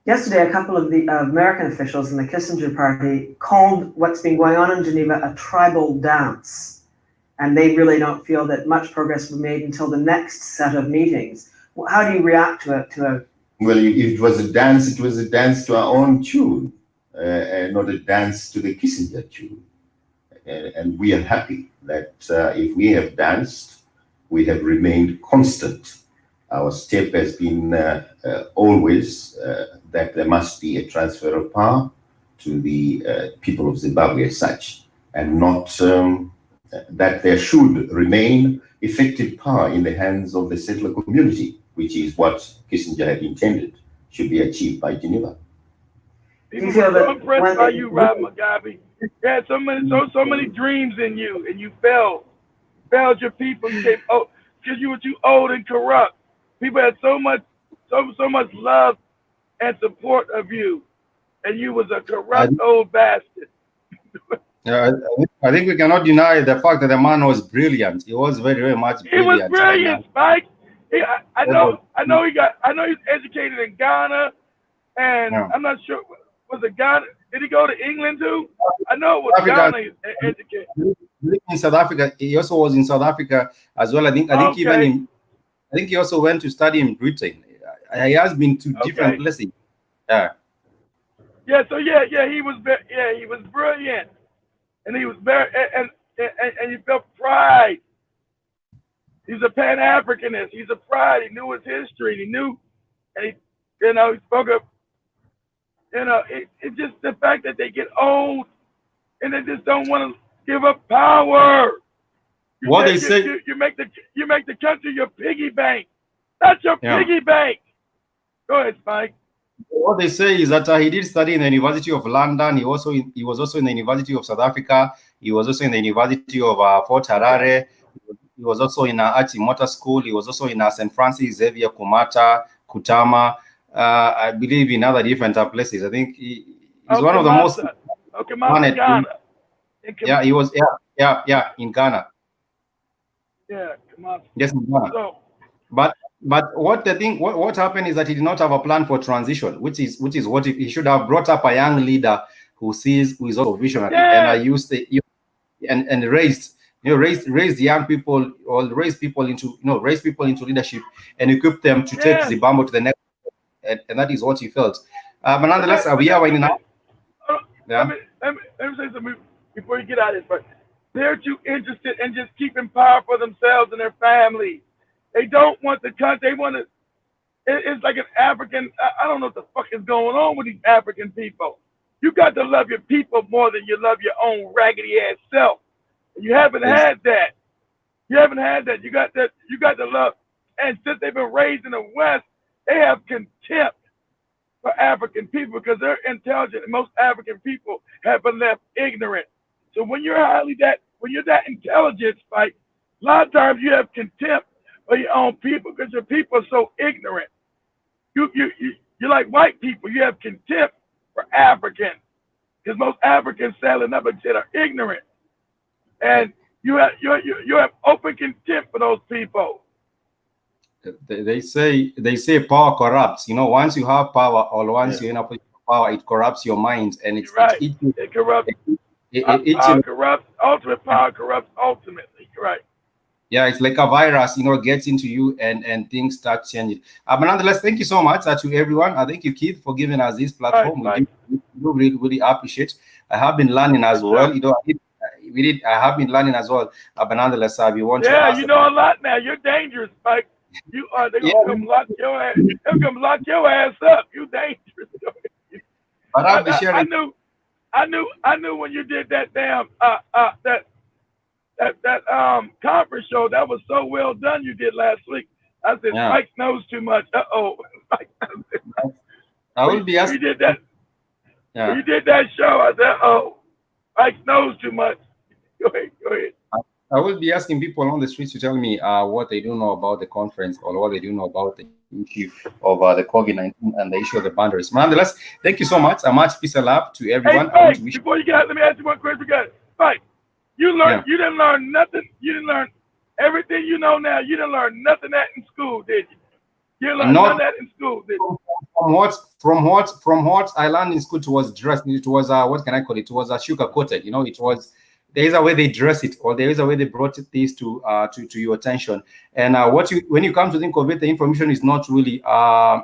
Yesterday, a couple of the American officials in the Kissinger party called what's been going on in Geneva a tribal dance, and they really don't feel that much progress will be made until the next set of meetings. How do you react to a Well, if it was a dance, it was a dance to our own tune, and not a dance to the Kissinger tune. And we are happy that if we have danced, we have remained constant. Our step has been always that there must be a transfer of power to the people of Zimbabwe as such, and not that there should remain effective power in the hands of the settler community, which is what Kissinger had intended should be achieved by Geneva. People were so impressed by you, Rob Mugabe. You had so many dreams in you, and you failed your people. You gave, because you were too old and corrupt. People had so much love and support of you, and you was a corrupt old bastard. Yeah, I think we cannot deny the fact that the man was brilliant. He was very, very much brilliant. He was brilliant, Spike. I know he's educated in Ghana, and I'm not sure, was it Ghana? Did he go to England too? I know it was Ghana he's educated. In South Africa, he also was in South Africa as well. I think he also went to study in Britain. He has been to different places. Yeah. Yeah. So he was brilliant, and he was very and he felt pride. He's a Pan-Africanist. He's a pride. He knew his history. He knew, and he spoke up. It's just the fact that they get old and they just don't want to give up power. You make the country your piggy bank. That's your piggy bank. Go ahead, Spike. What they say is that he did study in the University of London. He was also in the University of South Africa. He was also in the University of Fort Harare. He was also in Achimota School. He was also in St. Francis Xavier Kutama. I believe in other different places. I think he's one of the most. Ghana. Yeah, he was. Yeah, in Ghana. Yeah, Kamasa. Yes, in Ghana. So, but what happened is that he did not have a plan for transition, which is what he should have brought up a young leader who is also visionary, and raised young people, or raise people into leadership and equip them to take Zimbabwe to the next. And that is what he felt. But nonetheless, we are in now. Let me say something before you get out of this. But they're too interested in just keeping power for themselves and their families. They don't want the country. They want to. It's like an African. I don't know what the fuck is going on with these African people. You got to love your people more than you love your own raggedy ass self. And you haven't had that. You haven't had that. You got that. You got to love. And since they've been raised in the West, they have contempt for African people because they're intelligent, and most African people have been left ignorant. So when you're that intelligent, Spike, a lot of times you have contempt for your own people because your people are so ignorant. You're like white people. You have contempt for Africans because most Africans, sadly enough, are ignorant, and you have open contempt for those people. They say power corrupts. Once you have power, or once you're in a position of power, it corrupts your mind, and it corrupts. Power corrupts. Ultimate power corrupts ultimately. Right. Yeah, it's like a virus. Gets into you, and things start changing. But nonetheless, thank you so much to everyone. Thank you, Keith, for giving us this platform. We really appreciate. I have been learning as well. I have been learning as well. But nonetheless, we want to. Yeah, you know a lot now. You're dangerous, Spike. You are. They're gonna come lock your ass. They're gonna lock your ass up. You dangerous. But I'll be sharing. I knew when you did that damn that conference show. That was so well done. You did last week. I said Spike knows too much. I will be asking. You did that. Yeah. You did that show. I said, Spike knows too much. Go ahead. I will be asking people on the streets to tell me what they do know about the conference or what they do know about the issue of the COVID-19 and the issue of the boundaries. Nonetheless, thank you so much. A much peace and love to everyone. Hey, Spike, before you get out, let me ask you one question. Spike, you didn't learn nothing. You didn't learn everything you know now. You didn't learn nothing that in school, did you? You didn't learn none of that in school, did you? From what I learned in school, it was dressed. It was what can I call it? It was sugar coated. You know, it was. There is a way they dress it, or there is a way they brought this to your attention. And when you come to think of it, the information is not really as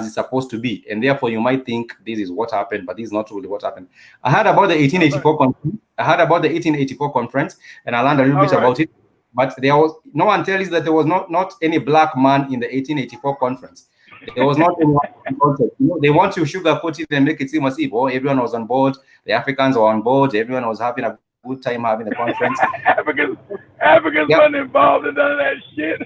it's supposed to be, and therefore you might think this is what happened, but this is not really what happened. I heard about the 1884 conference. I heard about the 1884 conference, and I learned a little bit about it. But there was no one tells that there was not any black man in the 1884 conference. There was not any concept. You know, they want to sugarcoat it and make it seem as if everyone was on board, the Africans were on board, everyone was having a good time having the conference. Africans weren't involved in none of that shit.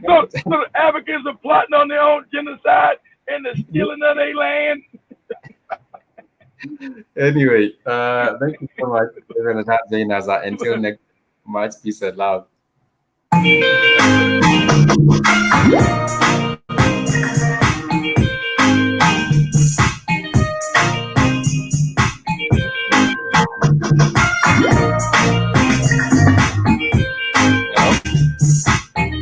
So the Africans are plotting on their own genocide and they're stealing of their land. Anyway, thank you so much for joining us. Until next, much peace and love.